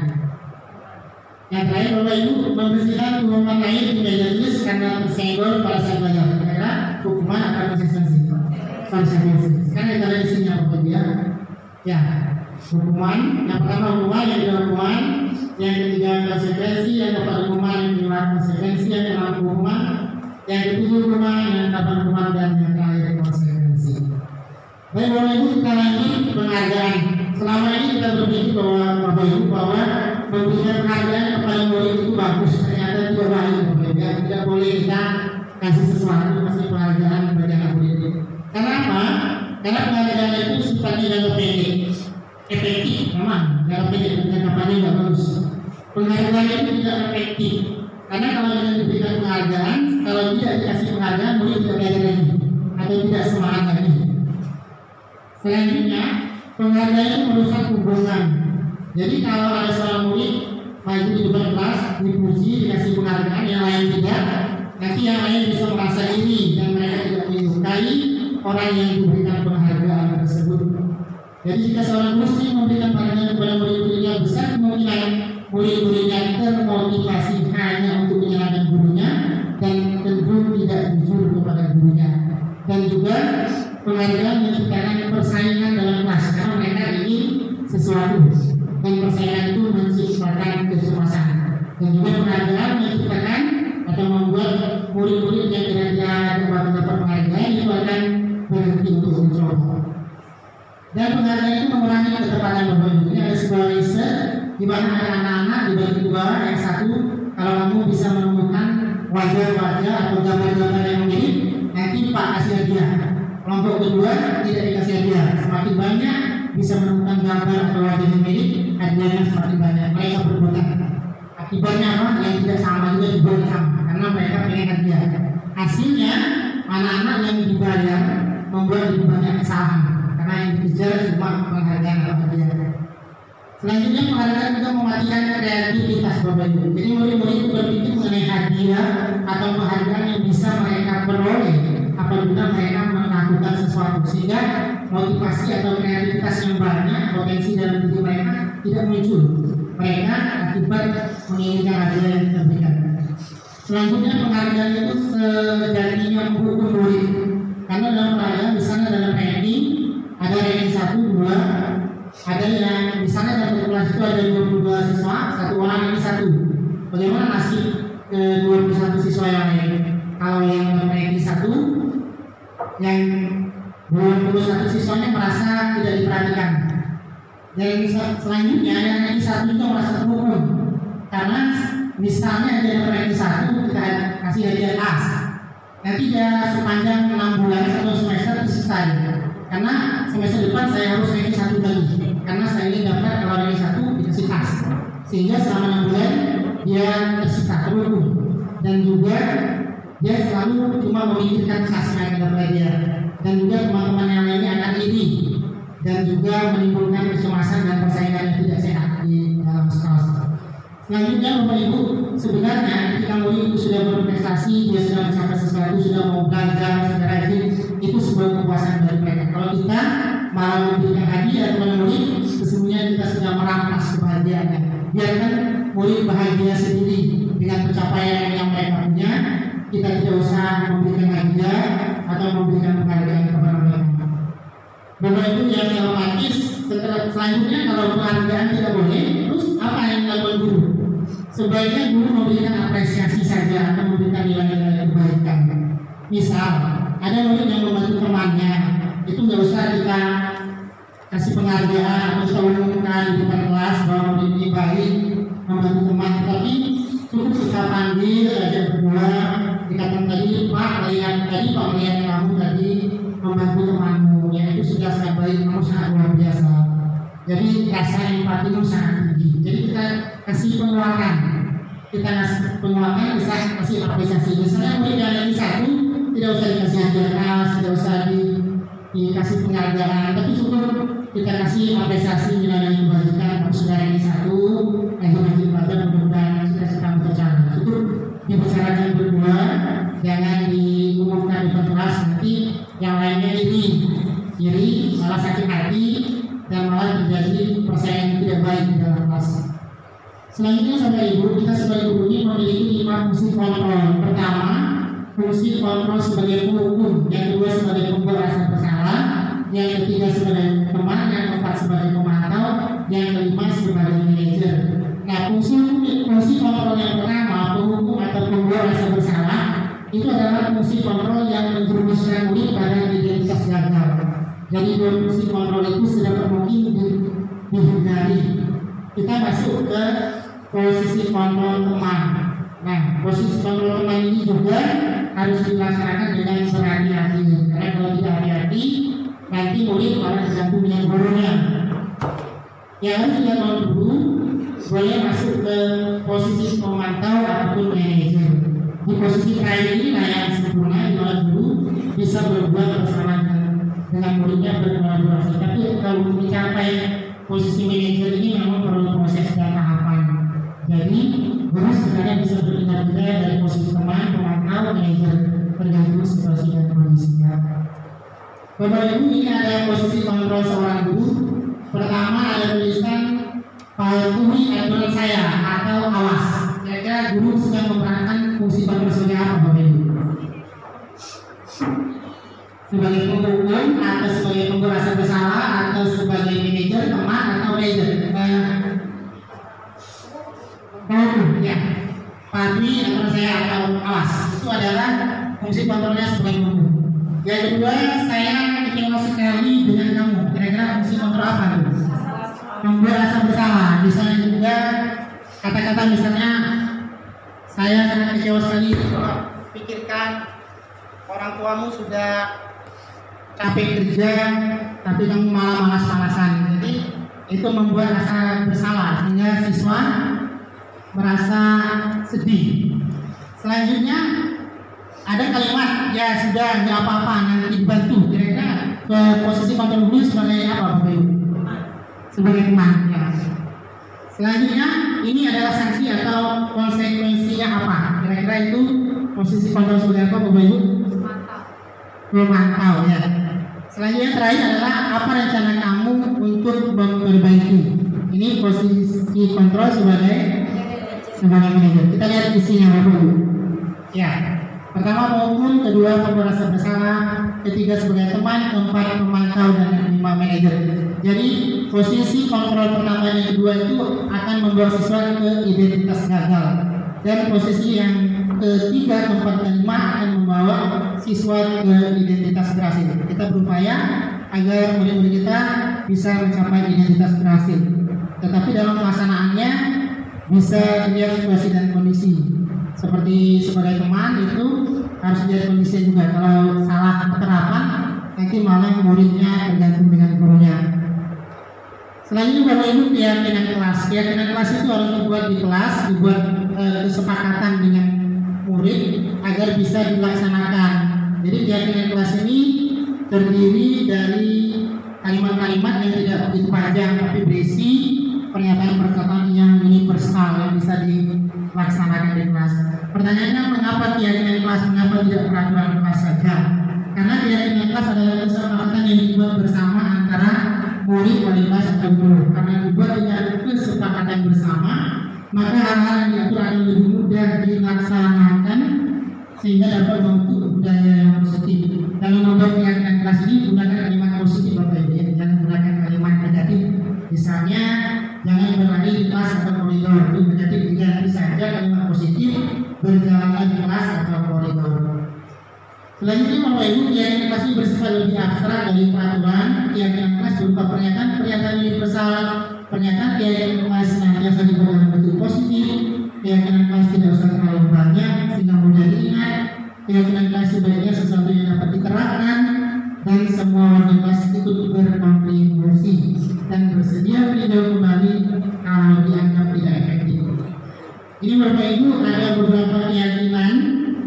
Yang terakhir Bapak Ibu membersihkan tumpahan air di meja tulis karena tersenggol pada saat belajar. Kira hukuman atau konsekuensi? Konsekuensi. Sekarang kita lihat di sini Bapak Ibu ya. Ya, hukuman. Yang pertama hukuman, yang kedua hukuman, yang ketiga konsekuensi, yang keempat hukuman, yang kelima konsekuensi, yang keenam hukuman, yang ketujuh hukuman, yang kedelapan hukuman, dan yang terakhir konsekuensi. Baik Bapak Ibu, kita lanjut penghargaan. Selama ini kita berpikir bahwa Bapak Ibu bahwa memberikan penghargaan kepada murid itu bagus, ternyata tidak baik Bapak Ibu. Tidak boleh kita kasih sesuatu kasih penghargaan kepada anak murid. Kenapa? Karena penghargaan itu sifatnya jangka pendek, efektif memang jangka pendek, jangka panjang tidak bagus. Penghargaan itu tidak efektif karena kalau kita diberikan penghargaan, kalau tidak dikasih penghargaan murid tidak belajar lagi atau tidak semangat lagi. Selanjutnya, penghargaan itu merusak hubungan. Jadi kalau ada seorang murid maju di depan kelas, dipuji, dikasih penghargaan, yang lain tidak, nanti yang lain bisa merasa iri dan mereka tidak menyukai orang yang diberikan penghargaan tersebut. Jadi jika seorang muslim memberikan penghargaan kepada murid-muridnya, besar kemungkinan murid-muridnya termotivasi hanya untuk menyenangkan gurunya dan tentu tidak jujur kepada gurunya. Dan juga penghargaan menciptakan persaingan dalam kelas karena mereka ingin sesuatu dan persaingan itu menciptakan kecemasan. Dan juga penghargaan menciptakan atau membuat murid-murid yang kira-kira dapat penghargaan itu akan berhenti untuk mencoba. Dan penghargaan itu mengurangi ketepatan Bapak Ibu. Ini ada sebuah riset di mana ada anak-anak dibagi dua. Yang satu, kalau kamu bisa menemukan wajah-wajah atau gambar-gambar yang mirip, nanti Pak kasih hadiah. Kelompok kedua tidak dikasih hadiah. Semakin banyak bisa menemukan gambar atau wajah yang mirip, hadiahnya semakin banyak. Mereka berebutan. Akibatnya apa? Yang tidak sama juga dibuat sama, karena mereka pengen hadiah. Hasilnya anak-anak yang dibayar membuat lebih banyak kesalahan, karena yang dikejar cuma penghargaan atau hadiah. Selanjutnya penghargaan juga mematikan kreativitas Bapak Ibu. Jadi murid-murid itu berpikir mengenai hadiah atau penghargaan yang bisa mereka peroleh apabila mereka melakukan sesuatu, sehingga motivasi atau kreativitas yang banyak, potensi dalam diri mereka tidak muncul. Mereka akibat menginginkan hadiah yang kita berikan. Selanjutnya penghargaan itu sejatinya menghukum murid, karena dalam penghargaan misalnya dalam ranking ada ranking 1, 2, ada yang misalnya dalam kelas itu ada 22 siswa, satu orang ini 1. Bagaimana nasib 21 siswa yang lain? Kalau yang dalam ranking 1, yang 21 siswanya merasa tidak diperhatikan. Dan selanjutnya yang ranking 1 itu merasa terhukum, karena misalnya dia ranking 1 kita kasih hadiah A, nanti dia sepanjang 6 bulan atau semester selesai, karena semester depan saya harus ranking 1 lagi, karena saya ini dapat kalau ranking 1 dikasih tas, sehingga selama 6 bulan dia tersisa terhukum. Dan juga dia selalu cuma memikirkan tasnya yang dapat dia, dan juga teman-teman yang lainnya akan iri dan juga menimbulkan kecemasan dan persaingan yang tidak sehat di dalam sekolah. Selanjutnya Bapak Ibu, sebenarnya ketika murid itu sudah berprestasi, dia sudah mencapai sesuatu, sudah mau belajar, sudah rajin, itu sebuah kepuasan dari mereka. Kalau kita malah memberikan hadiah kepada murid, sesungguhnya kita sudah merampas kebahagiaannya. Biarkan murid bahagia sendiri dengan pencapaian yang mereka punya. Kita tidak usah memberikan hadiah atau memberikan penghargaan kepada mereka. Bapak Ibu yang otomatis, selanjutnya kalau penghargaan tidak boleh, terus apa yang dilakukan guru? Sebaiknya guru memberikan apresiasi saja atau memberikan nilai-nilai kebaikan. Misal, ada murid yang membantu temannya, itu nggak usah kita kasih penghargaan atau kita umumkan di depan kelas bahwa murid ini baik membantu teman, tapi cukup kita panggil, ajak berdua, dikatakan tadi Pak melihat kamu tadi membantu temanmu, ya itu sudah sangat baik, kamu sangat luar biasa. Jadi rasa empatimu sangat tinggi. Jadi kita kasih penguatan, bisa kasih apresiasi. Misalnya murid yang lagi 1 tidak usah dikasih hadiah, tidak usah dikasih penghargaan, tapi cukup kita kasih apresiasi nilai kebaikan. Kamu sudah lagi 1, rajin belajar, mudah-mudahan cita-cita tercapai. Cukup dibicarakan berdua, jangan diumumkan di kelas, nanti yang lainnya iri, malah sakit hati, dan malah terjadi persaingan yang tidak baik di dalam kelas. Selanjutnya Bapak Ibu, kita sebagai guru ini memiliki 5 fungsi kontrol. Pertama, fungsi kontrol sebagai penghukum, yang kedua sebagai pembuat rasa bersalah, yang ketiga sebagai teman, yang keempat sebagai pemantau, yang kelima sebagai manajer. Nah, fungsi kontrol yang pertama, penghukum atau pembuat rasa bersalah, itu adalah fungsi kontrol yang menjerumuskan murid pada identitas gagal. Jadi fungsi kontrol itu sudah mungkin dihindari. Kita masuk ke posisi kontrol teman. Nah, posisi kontrol teman ini juga harus dilaksanakan dengan berhati-hati. Karena kalau tidak hati-hati, nanti murid malah terganggu dengan gurunya. Yang harus dilakukan guru boleh masuk ke posisi pemantau ataupun manajer. Di posisi terakhir ini yang sempurna, di mana guru bisa berbuat bersama dengan muridnya berkolaborasi. Tapi kalau mencapai posisi manajer ini memang perlu proses dan tahapan. Jadi guru sebenarnya bisa berpindah-pindah dari posisi teman, pemantau, manajer, tergantung situasi dan kondisinya. Bapak Ibu, ini ada posisi kontrol seorang guru. Pertama ada tulisan patuhi aturan saya atau awas. Kira-kira guru sedang memerankan fungsi kontrol sebagai apa Bapak Ibu? Sebagai penghukum atau sebagai pembuat rasa bersalah atau sebagai manajer, teman atau manajer? Ya, patuhi aturan saya atau awas. Itu adalah fungsi kontrolnya sebagai guru. Yang kedua, saya kecewa sekali dengan kamu. Kira-kira fungsi kontrol apa? membuat rasa bersalah. Misalnya juga kata-kata misalnya saya sangat kecewa sekali. Pikirkan orang tuamu sudah capek kerja, tapi kamu malah malas-malasan. Jadi itu membuat rasa bersalah sehingga siswa merasa sedih. Selanjutnya ada kalimat ya sudah nggak apa-apa nanti dibantu. Kira-kira ke posisi kontrol dulu sebagai apa Bapak Ibu? Sebagai teman ya. Selanjutnya ini adalah sanksi atau konsekuensinya apa? Kira-kira itu posisi kontrol sebagai apa Bapak Ibu? Memantau ya. Selanjutnya terakhir adalah apa rencana kamu untuk memperbaiki? Ini posisi kontrol sebagai manajer. Kita lihat isinya Bapak Ibu. Ya. Pertama maupun kedua membuat rasa bersalah, ketiga sebagai teman, keempat pemantau dan kelima manajer. Jadi posisi kontrol pertama dan kedua itu akan membawa siswa ke identitas gagal, dan posisi yang ketiga, keempat, dan kelima akan membawa siswa ke identitas berhasil. Kita berupaya agar murid-murid kita bisa mencapai identitas berhasil. Tetapi dalam pelaksanaannya bisa dilihat situasi dan kondisi. Seperti sebagai teman itu harus dilihat kondisinya juga. Kalau salah penerapan nanti malah muridnya tergantung dengan gurunya. Selanjutnya Bapak Ibu keyakinan kelas. Keyakinan kelas itu harus dibuat di kelas, dibuat kesepakatan dengan murid agar bisa dilaksanakan. Jadi keyakinan kelas ini terdiri dari kalimat-kalimat yang tidak begitu panjang tapi berisi pernyataan-pernyataan yang universal yang bisa dilaksanakan di kelas. Pertanyaannya mengapa keyakinan kelas, mengapa tidak peraturan kelas saja? Karena keyakinan kelas adalah kesepakatan yang dibuat bersama antara murid, wali kelas atau guru. Karena dibuat dengan kesepakatan bersama, maka hal-hal yang diatur akan lebih mudah dilaksanakan sehingga dapat membentuk budaya yang positif. Dalam membuat keyakinan kelas ini gunakan kalimat positif Bapak Ibu, jangan gunakan kalimat negatif. Misalnya jangan berlari di kelas atau koridor, itu negatif. Diganti saja kalimat positif, berjalan di kelas atau koridor. Selanjutnya Bapak Ibu, keyakinan kelas ini bersifat lebih abstrak dari peraturan. Keyakinan kelas berupa pernyataan universal, pernyataan keyakinan kelas senantiasa dibuat dalam bentuk positif. Keyakinan kelas tidak usah terlalu banyak sehingga mudah diingat. Keyakinan kelas sebaiknya sesuatu yang dapat diterapkan dan semua warga kelas ikut berkontribusi dan bersedia meninjau kembali kalau dianggap tidak efektif. Ini Bapak Ibu ada beberapa keyakinan.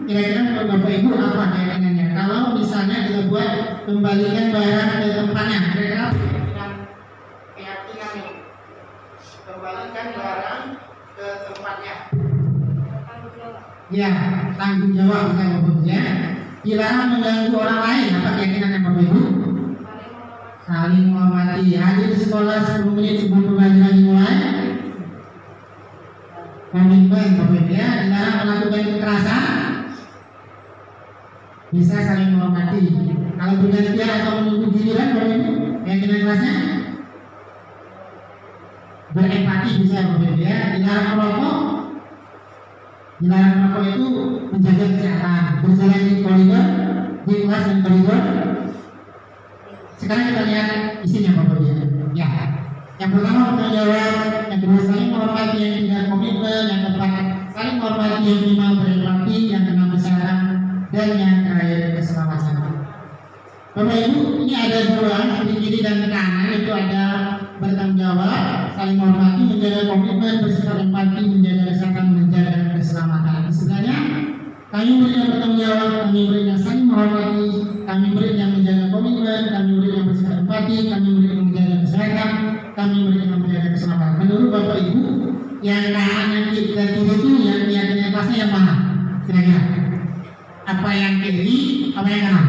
Kira-kira menurut Bapak Ibu apa keyakinannya? Kalau misalnya kita buat kembalikan barang ke tempatnya, kira-kira keyakinan ini kembalikan barang ke tempatnya. Ya, tanggung jawab bukan Bapak Ibu ya. Dilarang mengganggu orang lain. Apa keyakinannya Bapak Ibu? Saling menghormati. Hadir di sekolah 10 menit sebelum pembelajaran dimulai. Komitmen Bapak Ibu ya. Dilarang melakukan kekerasan. Bisa saling menghormati. Kalau bergantian atau menunggu giliran Bapak Ibu, keyakinan kelasnya berempati bisa Bapak Ibu ya. Dilarang merokok. Dilarang merokok itu menjaga kesehatan, berjalan di koridor, di kelas dan koridor. Sekarang kita lihat isinya Bapak Ibu ya. Yang pertama bertanggung jawab, yang kedua saling menghormati, yang ketiga komitmen, yang keempat saling menghormati, yang kelima berempati, yang keenam kesehatan, dan yang terakhir keselamatan. Bapak Ibu, ini ada dua di kiri dan di kanan, itu ada bertanggung jawab, saling menghormati, menjaga komitmen, bersifat empati, menjaga kesehatan, menjaga keselamatan. Sebenarnya kami murid yang bertanggung jawab, kami murid yang saling menghormati, kami murid yang menjaga komitmen, kami murid yang bersifat empati, kami murid yang menjaga kesehatan, kami murid yang menjaga keselamatan. Menurut Bapak Ibu, yang kanan yang kiri dan kiri itu yang keyakinan kelasnya yang mana? Kira-kira apa yang kiri, apa yang kanan?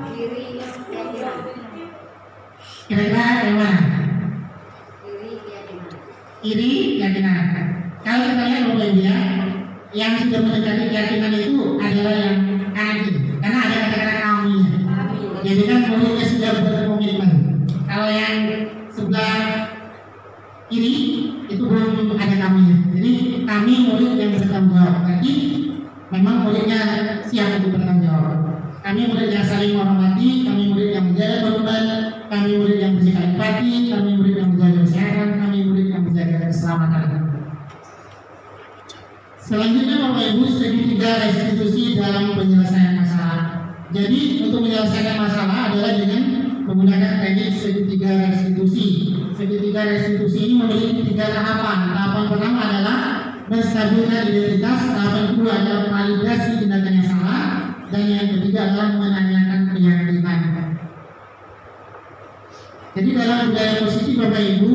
Kiri yang keyakinan. Kira-kira yang mana? Kiri keyakinan. Kiri keyakinan. Kalau kita lihat Bapak Ibu ya, yang sudah mendekati keyakinan itu adalah yang kanan kiri, karena ada kata-kata kami. Jadi kan muridnya sudah berkomitmen. Kalau yang sebelah kiri itu belum ada kami. Jadi kami murid yang bertanggung jawab. Berarti memang muridnya siap untuk bertanggung jawab. Kami murid yang saling menghormati, kami murid yang menjaga komitmen, kami murid yang bersifat empati, kami murid yang menjaga kesehatan, keselamatan. Selanjutnya Bapak Ibu, segitiga restitusi dalam penyelesaian masalah. Jadi untuk menyelesaikan masalah adalah dengan menggunakan teknik segitiga restitusi. Segitiga restitusi ini memiliki 3 tahapan. Tahapan pertama adalah menstabilkan identitas, tahapan kedua adalah validasi tindakan yang salah, dan yang ketiga adalah menanyakan keyakinan. Jadi dalam budaya positif Bapak Ibu,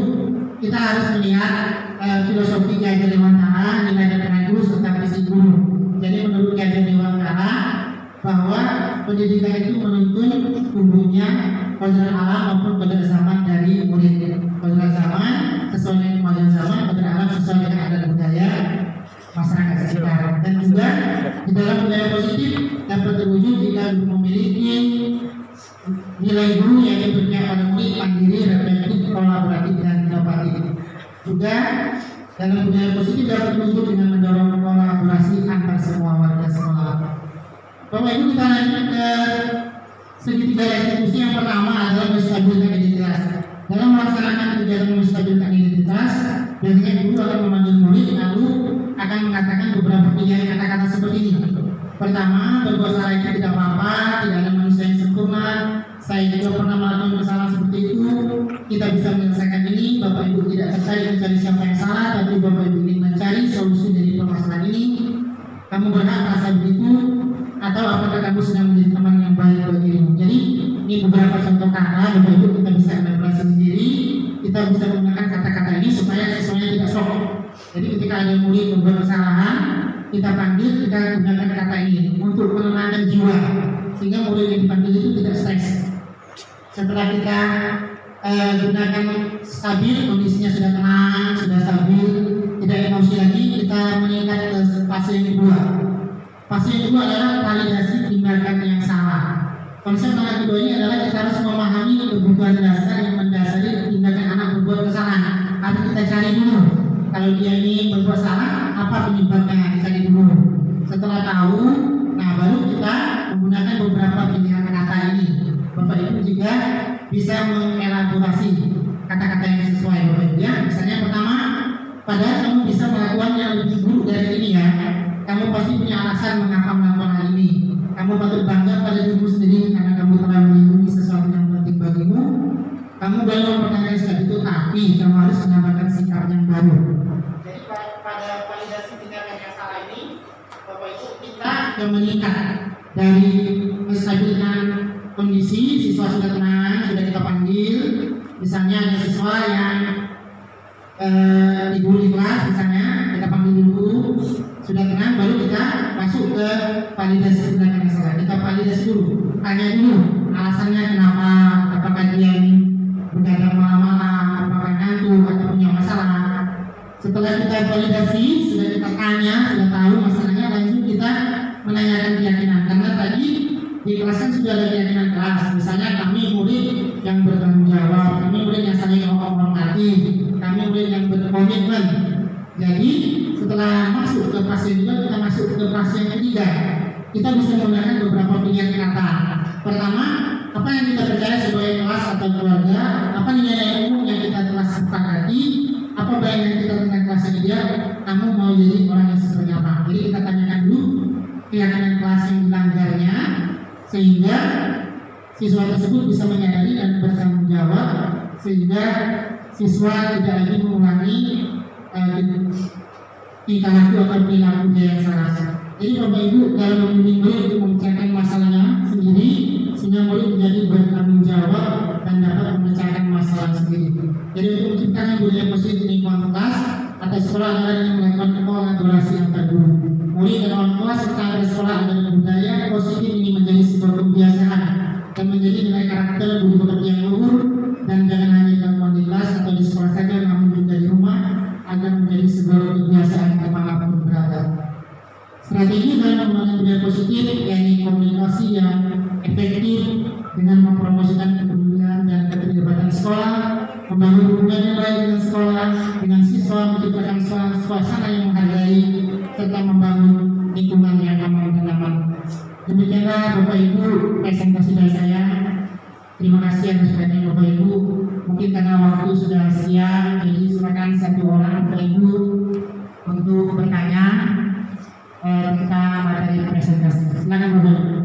kita harus melihat filosofi Ki Dewantara, nilai dan guru serta visi guru. Jadi menurut Ki Dewantara bahwa pendidikan itu menuntun tumbuhnya kodrat alam maupun kodrat zaman dari murid. Kodrat zaman sesuai dengan kemajuan zaman, kodrat alam sesuai dengan adat budaya masyarakat sekitar. Dan juga di dalam budaya positif dapat terwujud jika memiliki nilai guru yang berpihak pada murid, mandiri, reflektif, kolaboratif, dan inovatif. Juga dalam budaya positif dapat terwujud dengan mendorong kolaborasi antar semua warga sekolah. Bapak Ibu, kita lanjut ke segitiga restitusi. Yang pertama adalah menstabilkan identitas. Dalam melaksanakan kegiatan menstabilkan identitas, biasanya guru akan memanggil murid lalu akan mengatakan beberapa pilihan kata-kata seperti ini. Pertama, berbuat salah itu tidak apa-apa, tidak ada manusia yang sempurna. Saya juga pernah melakukan kesalahan seperti itu. Kita bisa menyelesaikan ini. Bapak Ibu tidak tertarik mencari siapa yang salah, tapi Bapak Ibu ingin mencari solusi dari permasalahan ini. Kamu berhak merasa begitu, atau apakah kamu sedang menjadi teman yang baik bagimu? Jadi ini beberapa contoh kata. Bapak Ibu kita bisa elaborasi sendiri. Kita bisa menggunakan kata-kata ini supaya siswanya tidak shock. Jadi ketika ada murid membuat kesalahan, kita panggil, kita gunakan kata ini untuk menenangkan jiwa sehingga murid yang dipanggil itu tidak stres. Setelah kita gunakan stabil, kondisinya sudah tenang, sudah stabil, tidak emosi lagi, kita meningkat ke fase yang kedua. Fase yang kedua adalah validasi tindakan yang salah. Konsep yang kedua ini adalah kita harus memahami kebutuhan dasar yang mendasari tindakan anak berbuat kesalahan. Harus kita cari dulu. Kalau dia ini berbuat salah, apa penyebabnya? Dicari dulu. Setelah tahu, nah baru kita menggunakan beberapa pilihan kata ini. Bapak Ibu juga bisa mengelaborasi kata-kata yang sesuai Bapak Ibu ya. Misalnya pertama, padahal kamu bisa melakukan yang lebih buruk dari ini ya. Kamu pasti punya alasan mengapa melakukan hal ini. Kamu patut bangga pada dirimu sendiri karena kamu telah melindungi sesuatu yang penting bagimu. Kamu boleh mempertanyakan sikap itu, tapi kamu harus menambahkan sikap yang baru. Jadi pada validasi tindakan yang salah ini, Bapak Ibu kita akan meningkat dari menstabilkan kondisi. Siswa sudah tenang, sudah kita panggil. Misalnya ada siswa yang tidur di kelas, misalnya kita panggil dulu, sudah tenang, baru kita masuk ke validasi tindakan yang salah. Kita validasi dulu, tanya dulu alasannya kenapa, apakah dia begadang malam-malam, apakah ngantuk atau punya masalah. Setelah kita validasi, sudah kita tanya, sudah tahu masalahnya, lanjut kita menanyakan keyakinan. Karena tadi di kelas kan sudah ada keyakinan kelas. Misalnya kami murid yang bertanggung jawab, kami murid yang saling menghormati, kami murid yang berkomitmen. Jadi setelah masuk ke fase juga, kita masuk ke fase yang ketiga. Kita bisa menggunakan beberapa pilihan kata. Pertama, apa yang kita percaya sebagai kelas atau keluarga, apa nilai umum yang kita telah sepakati, apa bayangan kita tentang kelas ini dia, kamu mau jadi orang yang seperti apa. Jadi kita tanyakan dulu keyakinan kelas yang dilanggarnya, sehingga siswa tersebut bisa menyadari dan bertanggung jawab, sehingga siswa tidak lagi mengulangi tingkah laku atau perilaku dia yang salah. Jadi Bapak Ibu dalam membimbing murid untuk memecahkan masalahnya sendiri, sehingga murid menjadi bertanggung jawab dan dapat memecahkan masalah sendiri. Jadi untuk menciptakan budaya positif di lingkungan kelas atau sekolah adalah yang melakukan kolaborasi antar guru, murid dan orang tua serta antar sekolah adalah budaya positif ini menjadi sebuah kebiasaan dan menjadi nilai karakter budi pekerti yang luhur, dan jangan hanya dilakukan di kelas atau di sekolah saja, namun juga di rumah agar menjadi sebuah kebiasaan kemanapun berada. Strategi dalam mengembangkan budaya positif yakni komunikasi yang efektif dengan mempromosikan kepedulian dan keterlibatan sekolah, membangun hubungan yang baik dengan sekolah, dengan siswa, menciptakan suasana yang menghargai, serta membangun lingkungan yang aman dan nyaman. Demikianlah Bapak Ibu presentasi dari saya. Terima kasih atas perhatian Bapak Ibu. mungkin karena waktu sudah siang, jadi silakan satu orang Bapak Ibu untuk bertanya tentang materi presentasi. Silakan Bapak Ibu.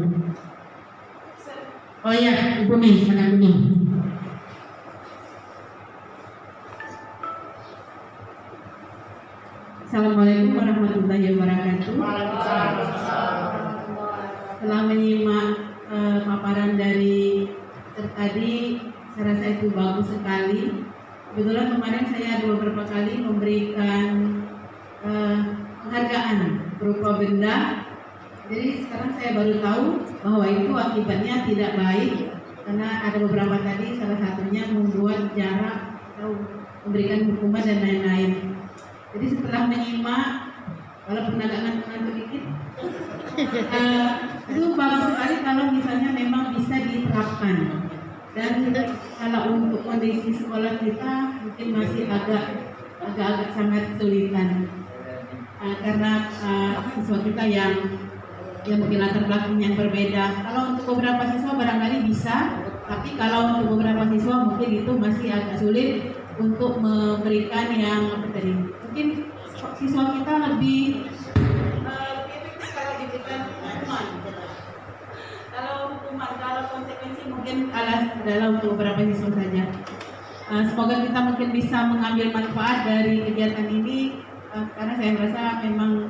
Oh iya, Ibu Mi, silakan Ibu Mi. Assalamualaikum warahmatullahi wabarakatuh. Setelah menyimak paparan dari tadi, saya rasa itu bagus sekali. Kebetulan kemarin saya ada beberapa kali memberikan penghargaan berupa benda. Jadi sekarang saya baru tahu bahwa itu akibatnya tidak baik, karena ada beberapa tadi, salah satunya membuat jarak atau memberikan hukuman dan lain-lain. Jadi setelah menyimak, walaupun agak ngantuk dikit, itu bagus sekali kalau misalnya memang bisa diterapkan. Dan kalau untuk kondisi sekolah kita mungkin masih agak sangat kesulitan, karena siswa kita yang mungkin latar belakang yang berbeda. Kalau untuk beberapa siswa barangkali bisa, tapi kalau untuk beberapa siswa mungkin itu masih agak sulit untuk memberikan yang apa tadi. Mungkin siswa kita lebih efektif kalau diberikan hukuman. Kalau konsekuensi mungkin adalah untuk beberapa siswa saja. Semoga kita mungkin bisa mengambil manfaat dari kegiatan ini, karena saya merasa memang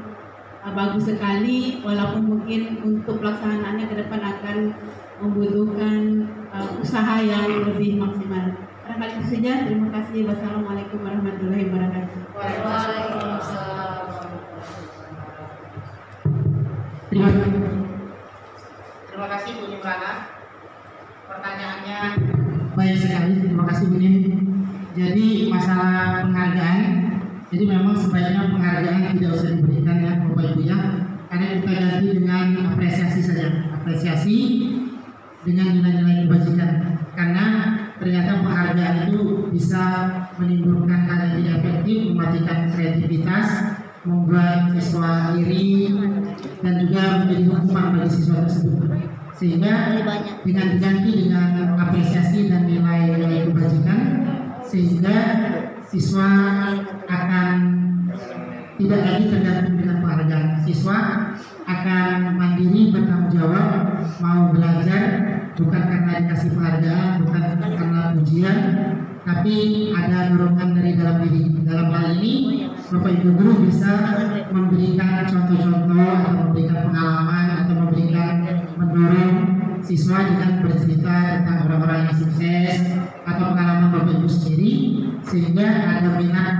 bagus sekali, walaupun mungkin untuk pelaksanaannya ke depan akan membutuhkan usaha yang lebih maksimal. Barangkali itu saja. Terima kasih. Wassalamualaikum warahmatullahi wabarakatuh. Waalaikumsalam. Terima kasih Bu Nimrana. Pertanyaannya banyak sekali. Terima kasih Bu Nim. Jadi masalah penghargaan, jadi memang sebaiknya penghargaan tidak usah diberikan ya Bapak Ibu ya, karena kita ganti dengan apresiasi saja. Apresiasi dengan nilai-nilai kebajikan, karena ternyata penghargaan itu bisa menimbulkan hal yang tidak efektif, mematikan kreativitas, membuat siswa iri, dan juga menjadi hukuman bagi siswa tersebut. Sehingga dengan diganti dengan apresiasi dan nilai-nilai kebajikan, sehingga siswa akan tidak lagi tergantung dengan penghargaan. Siswa akan mandiri, bertanggung jawab, mau belajar bukan karena dikasih penghargaan, bukan karena pujian, tapi ada dorongan dari dalam diri. Dalam hal ini Bapak Ibu guru bisa memberikan contoh-contoh atau memberikan pengalaman atau mendorong siswa dengan bercerita tentang orang-orang yang sukses atau pengalaman Bapak Ibu sendiri, sehingga ada minat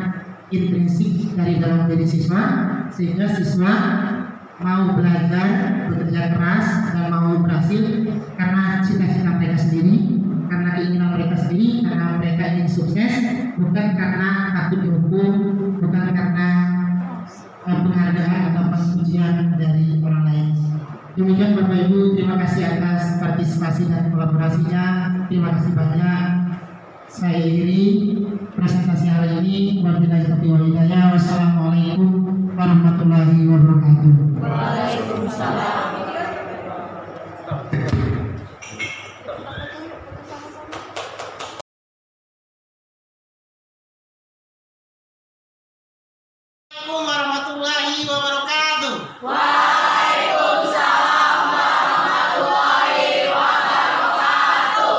intrinsik dari dalam diri siswa, sehingga siswa mau belajar, bekerja keras, dan mau berhasil karena cita-cita mereka sendiri, karena keinginan mereka sendiri, karena mereka ingin sukses, bukan karena takut dihukum, bukan karena penghargaan atau pujian dari orang lain. Demikian Bapak Ibu, terima kasih atas partisipasi dan kolaborasinya. Terima kasih banyak. Saya akhiri presentasi hari ini. Wabillahi taufiq wal hidayah. Wassalamualaikum warahmatullahi wabarakatuh. Waalaikumsalam. Assalamualaikum warahmatullahi wabarakatuh. Waalaikumsalam warahmatullahi wabarakatuh.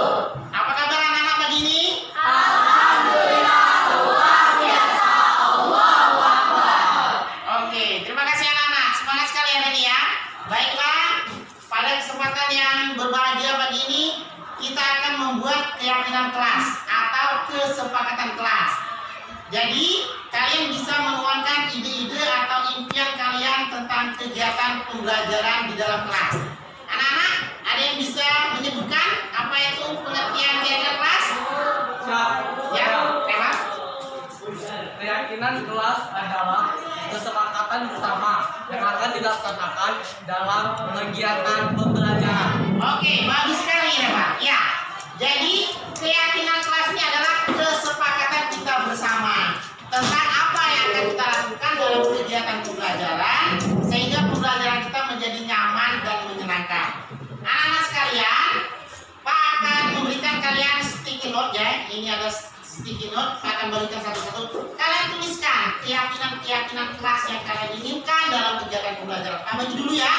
Apa kabar anak-anak pagi ini? Alhamdulillah, luar biasa. Allahu Akbar. Oke, terima kasih anak-anak. Semangat sekali hari ini ya. Baiklah, pada kesempatan yang berbahagia pagi ini, kita akan membuat keyakinan kelas atau kesepakatan kelas. Jadi, kalian bisa menuangkan ide-ide atau impian kalian tentang kegiatan pembelajaran di dalam kelas. Anak-anak, ada yang bisa menyebutkan apa itu pengertian keyakinan kelas? Ya, Tema? Keyakinan kelas adalah kesepakatan bersama yang akan dilaksanakan dalam kegiatan pembelajaran. Oke, bagus sekali ya Pak. Ya, jadi keyakinan kelas ini adalah kesepakatan kita bersama tentang apa yang akan kita lakukan dalam kegiatan pembelajaran, sehingga pembelajaran kita menjadi nyaman dan menyenangkan. Anak-anak sekalian, Pak akan memberikan kalian sticky note ya. Ini ada sticky note, saya akan bagikan satu-satu. Kalian tuliskan keyakinan kelas yang kalian inginkan dalam kegiatan pembelajaran. Kamu dulu ya.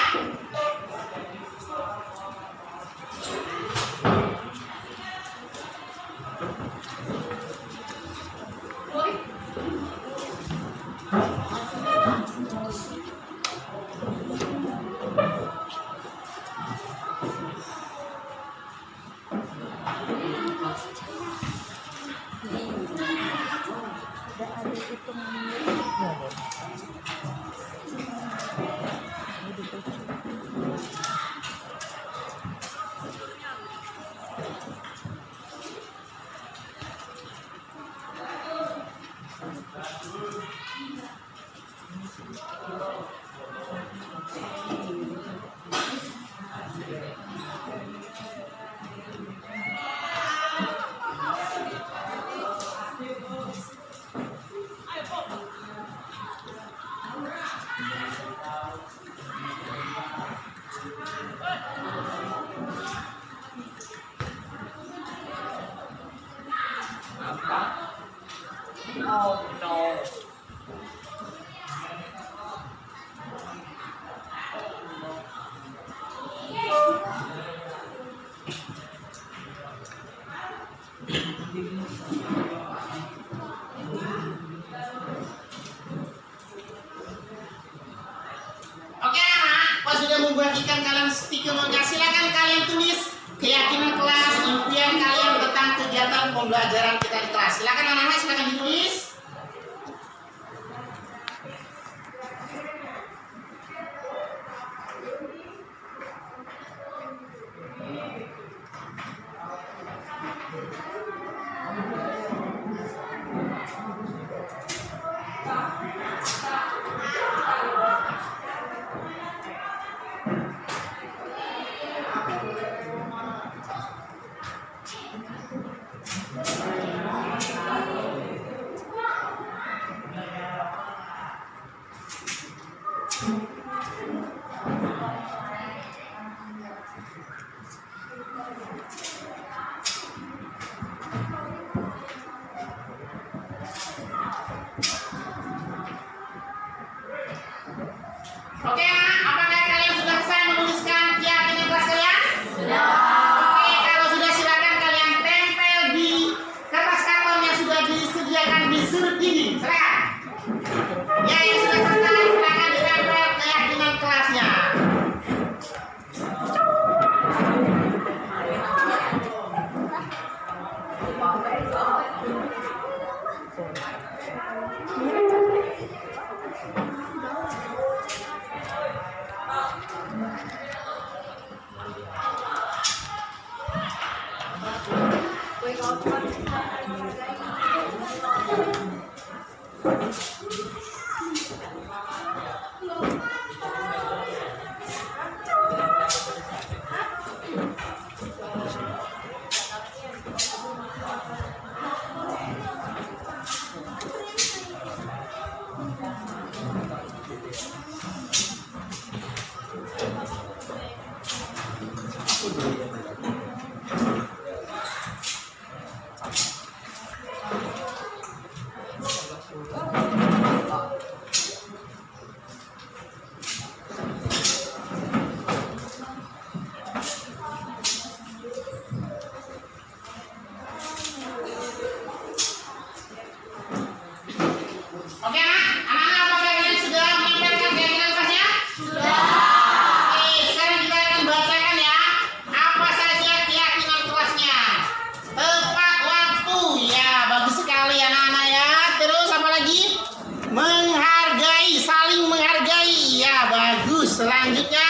Oh no. Oke anak, pas sudah membagikan kalian stiker note-nya, silakan kalian tulis keyakinan kelas, impian kalian tentang kegiatan pembelajaran kita di kelas. Silakan anak-anak, silakan ditulis. Oke anak, apakah kalian sudah selesai menuliskan keyakinan kelas kalian? Sudah. Oke, kalau sudah silakan kalian tempel di kertas karton yang sudah disediakan di sudut dinding. Silakan. Ya, yang sudah selesai silakan ditempel keyakinan kelasnya. Oke anak, apakah kalian sudah menyampaikan keyakinan kelasnya? Sudah. Oke, sekarang kita akan bacakan ya apa saja keyakinan kelasnya. Tepat waktu, ya bagus sekali anak-anak ya. Terus apa lagi? Menghargai, saling menghargai, ya bagus. Selanjutnya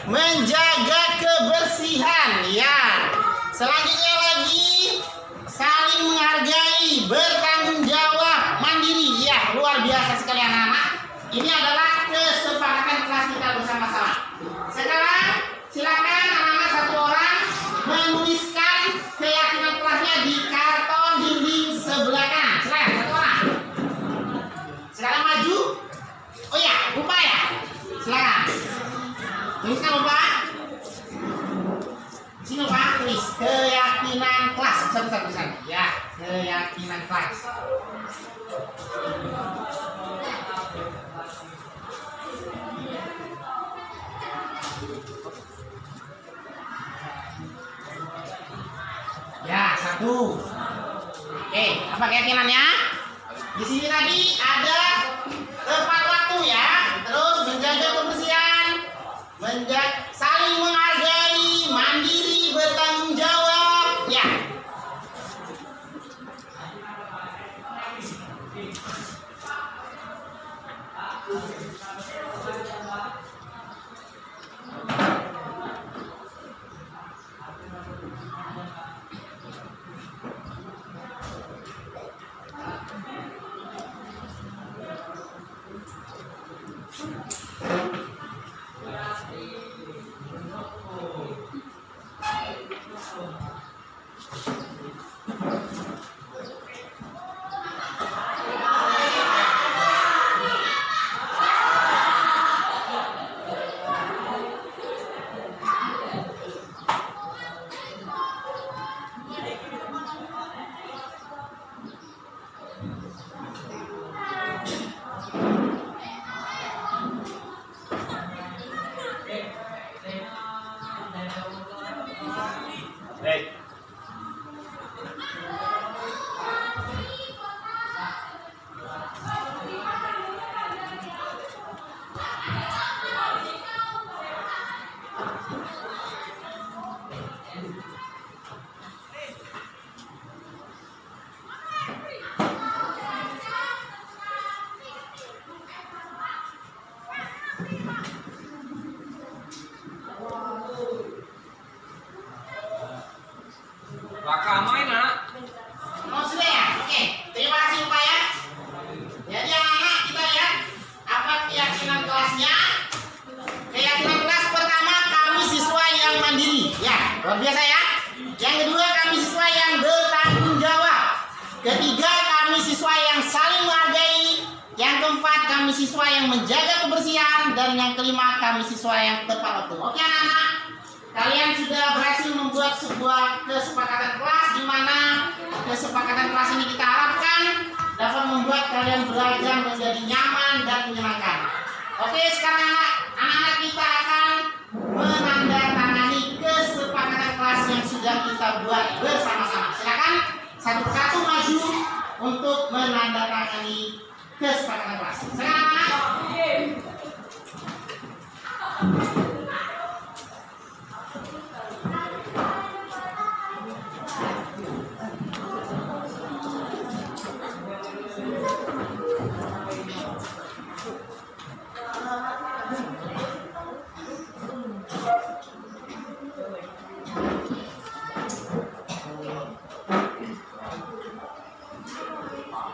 menjaga kebersihan, ya. Selanjutnya lagi saling menghargai, bertanggung jawab, mandiri, ya luar biasa sekali anak-anak. Ini adalah kesepakatan kelas kita bersama-sama. Sekarang silakan anak-anak satu orang menuliskan keyakinan kelasnya di karton dinding sebelah kanan. Silakan satu orang. Sekarang maju. Oh ya, lupa ya. Silakan. Tuliskan lupa. Sini lupa tulis keyakinan kelas satu-satu. Ya, keyakinan kelas. Ya, satu. Oke, apa keyakinannya? Di sini tadi ada tepat waktu ya, terus menjaga kebersihan, saling menghargai, mandiri, bertanggung jawab, ya. Wakamai nak. Oh sudah ya? Oke, terima kasih Pak ya. Jadi anak-anak kita lihat apa keyakinan kelasnya. Keyakinan kelas pertama, kami siswa yang mandiri. Ya, luar biasa ya. Yang kedua, kami siswa yang bertanggung jawab. Ketiga, kami siswa yang saling menghargai. Yang keempat, kami siswa yang menjaga kebersihan. Dan yang kelima, kami siswa yang tepat waktu. Oke anak-anak, kalian sudah berhasil membuat sebuah kesepakatan kelas, di mana kesepakatan kelas ini kita harapkan dapat membuat kalian belajar menjadi nyaman dan menyenangkan. Oke, sekarang anak-anak kita akan menandatangani kesepakatan kelas yang sudah kita buat bersama-sama. Silakan satu persatu maju untuk menandatangani kesepakatan kelas. Silakan anak-anak.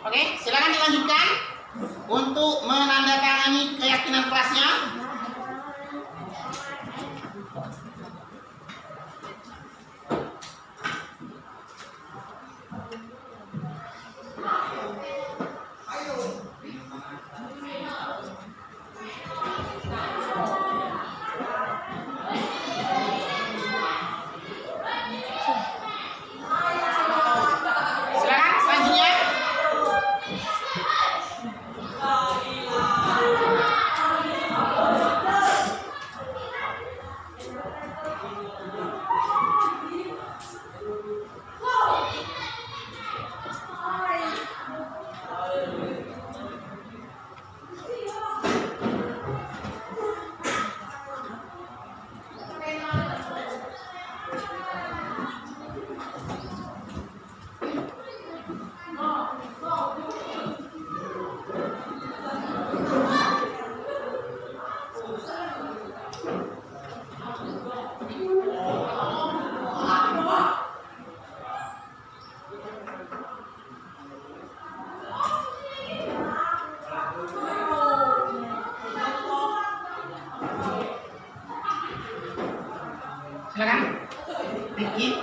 Oke, silakan dilanjutkan untuk menandatangani keyakinan kelasnya. Silakan selanjutnya. Silakan. Ricky.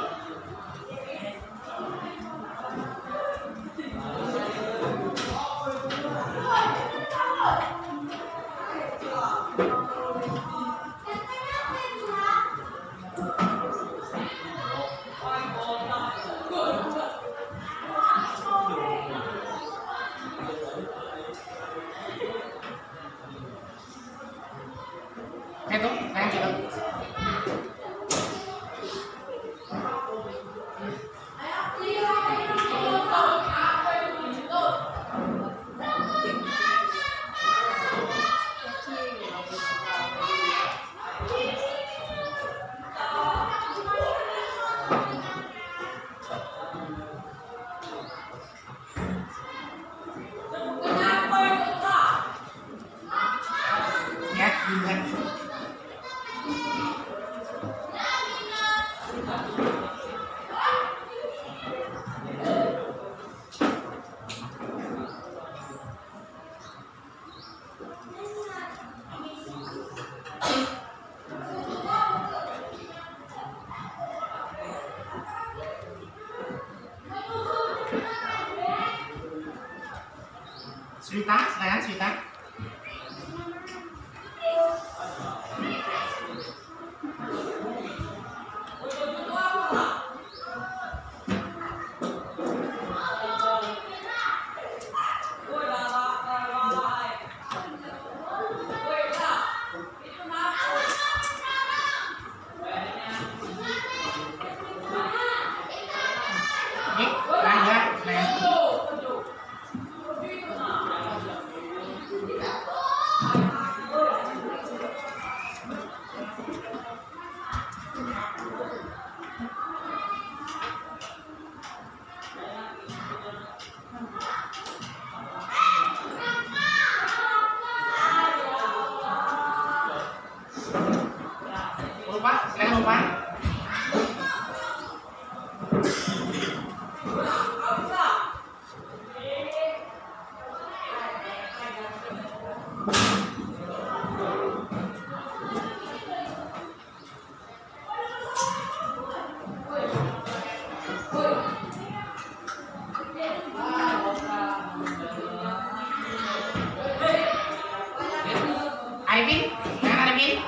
Swita, silakan Swita. Oke, Rangga, silakan. Lupa, silakan lupa. Arifin, silakan Arifin.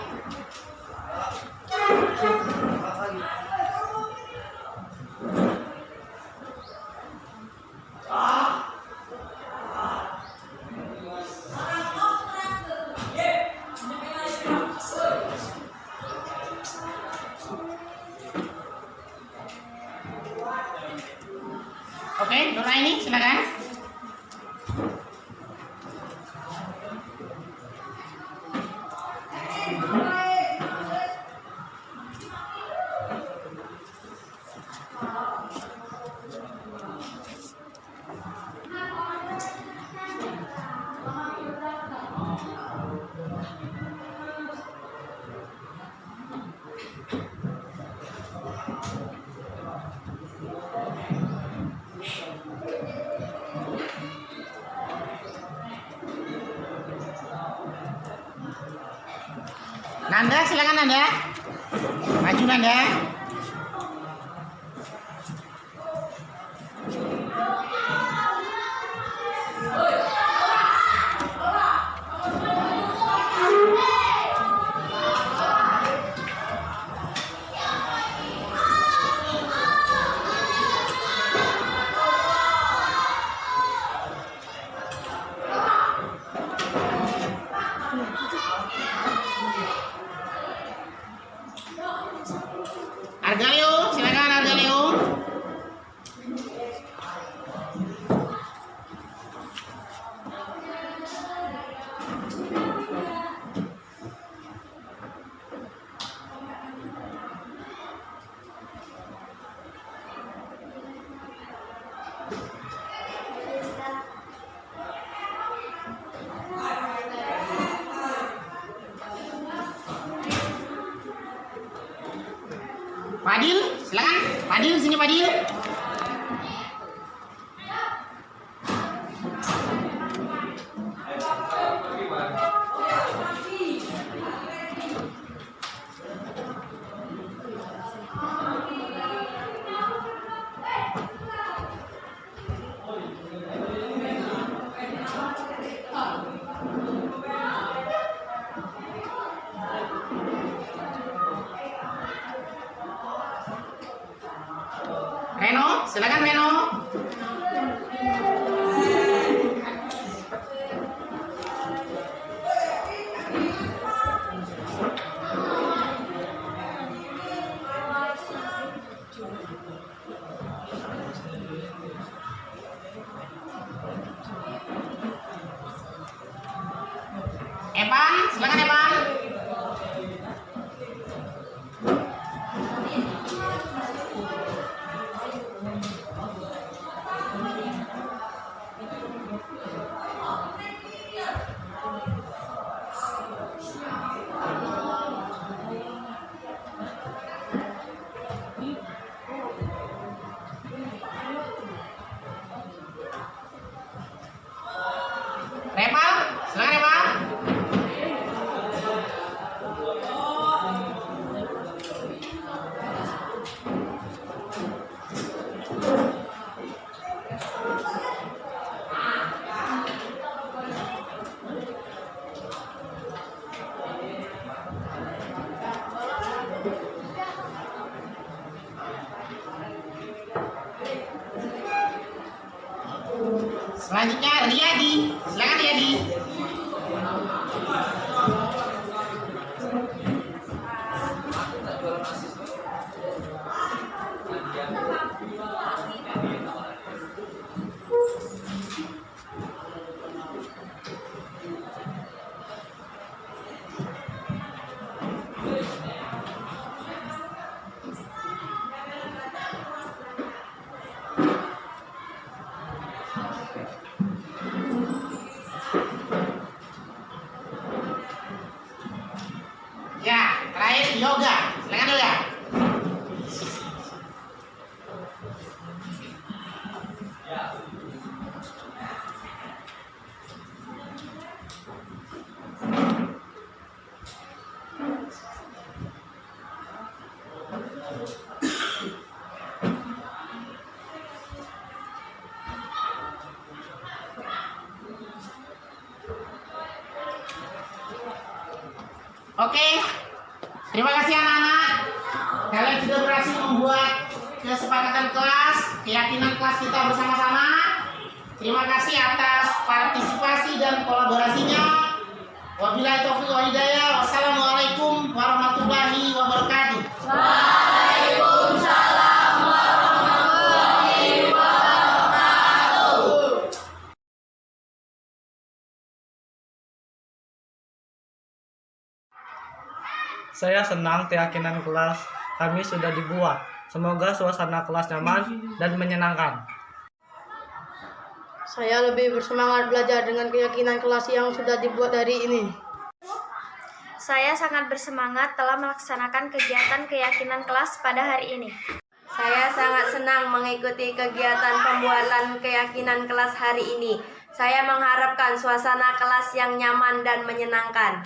Oke, Nuraini, silakan. Nanda, silakan Nanda. Maju Nanda. Argalio, silakan Argalio. Fadil, silakan. Fadil, sini Fadil. Reno, silakan Reno. Evan, silakan Evan. Selanjutnya Riyadi. Silakan Riyadi. Ya, terakhir yoga. Silakan yoga. Oke, terima kasih anak-anak. Kalian sudah berhasil membuat kesepakatan kelas, keyakinan kelas kita bersama-sama. Terima kasih atas partisipasi dan kolaborasinya. Wabillahi taufiq wal hidayah. Wassalamualaikum warahmatullahi wabarakatuh. Waalaikumsalam warahmatullahi wabarakatuh. Saya senang keyakinan kelas kami sudah dibuat. Semoga suasana kelas nyaman dan menyenangkan. Saya lebih bersemangat belajar dengan keyakinan kelas yang sudah dibuat hari ini. Saya sangat bersemangat telah melaksanakan kegiatan keyakinan kelas pada hari ini. Saya sangat senang mengikuti kegiatan pembuatan keyakinan kelas hari ini. Saya mengharapkan suasana kelas yang nyaman dan menyenangkan.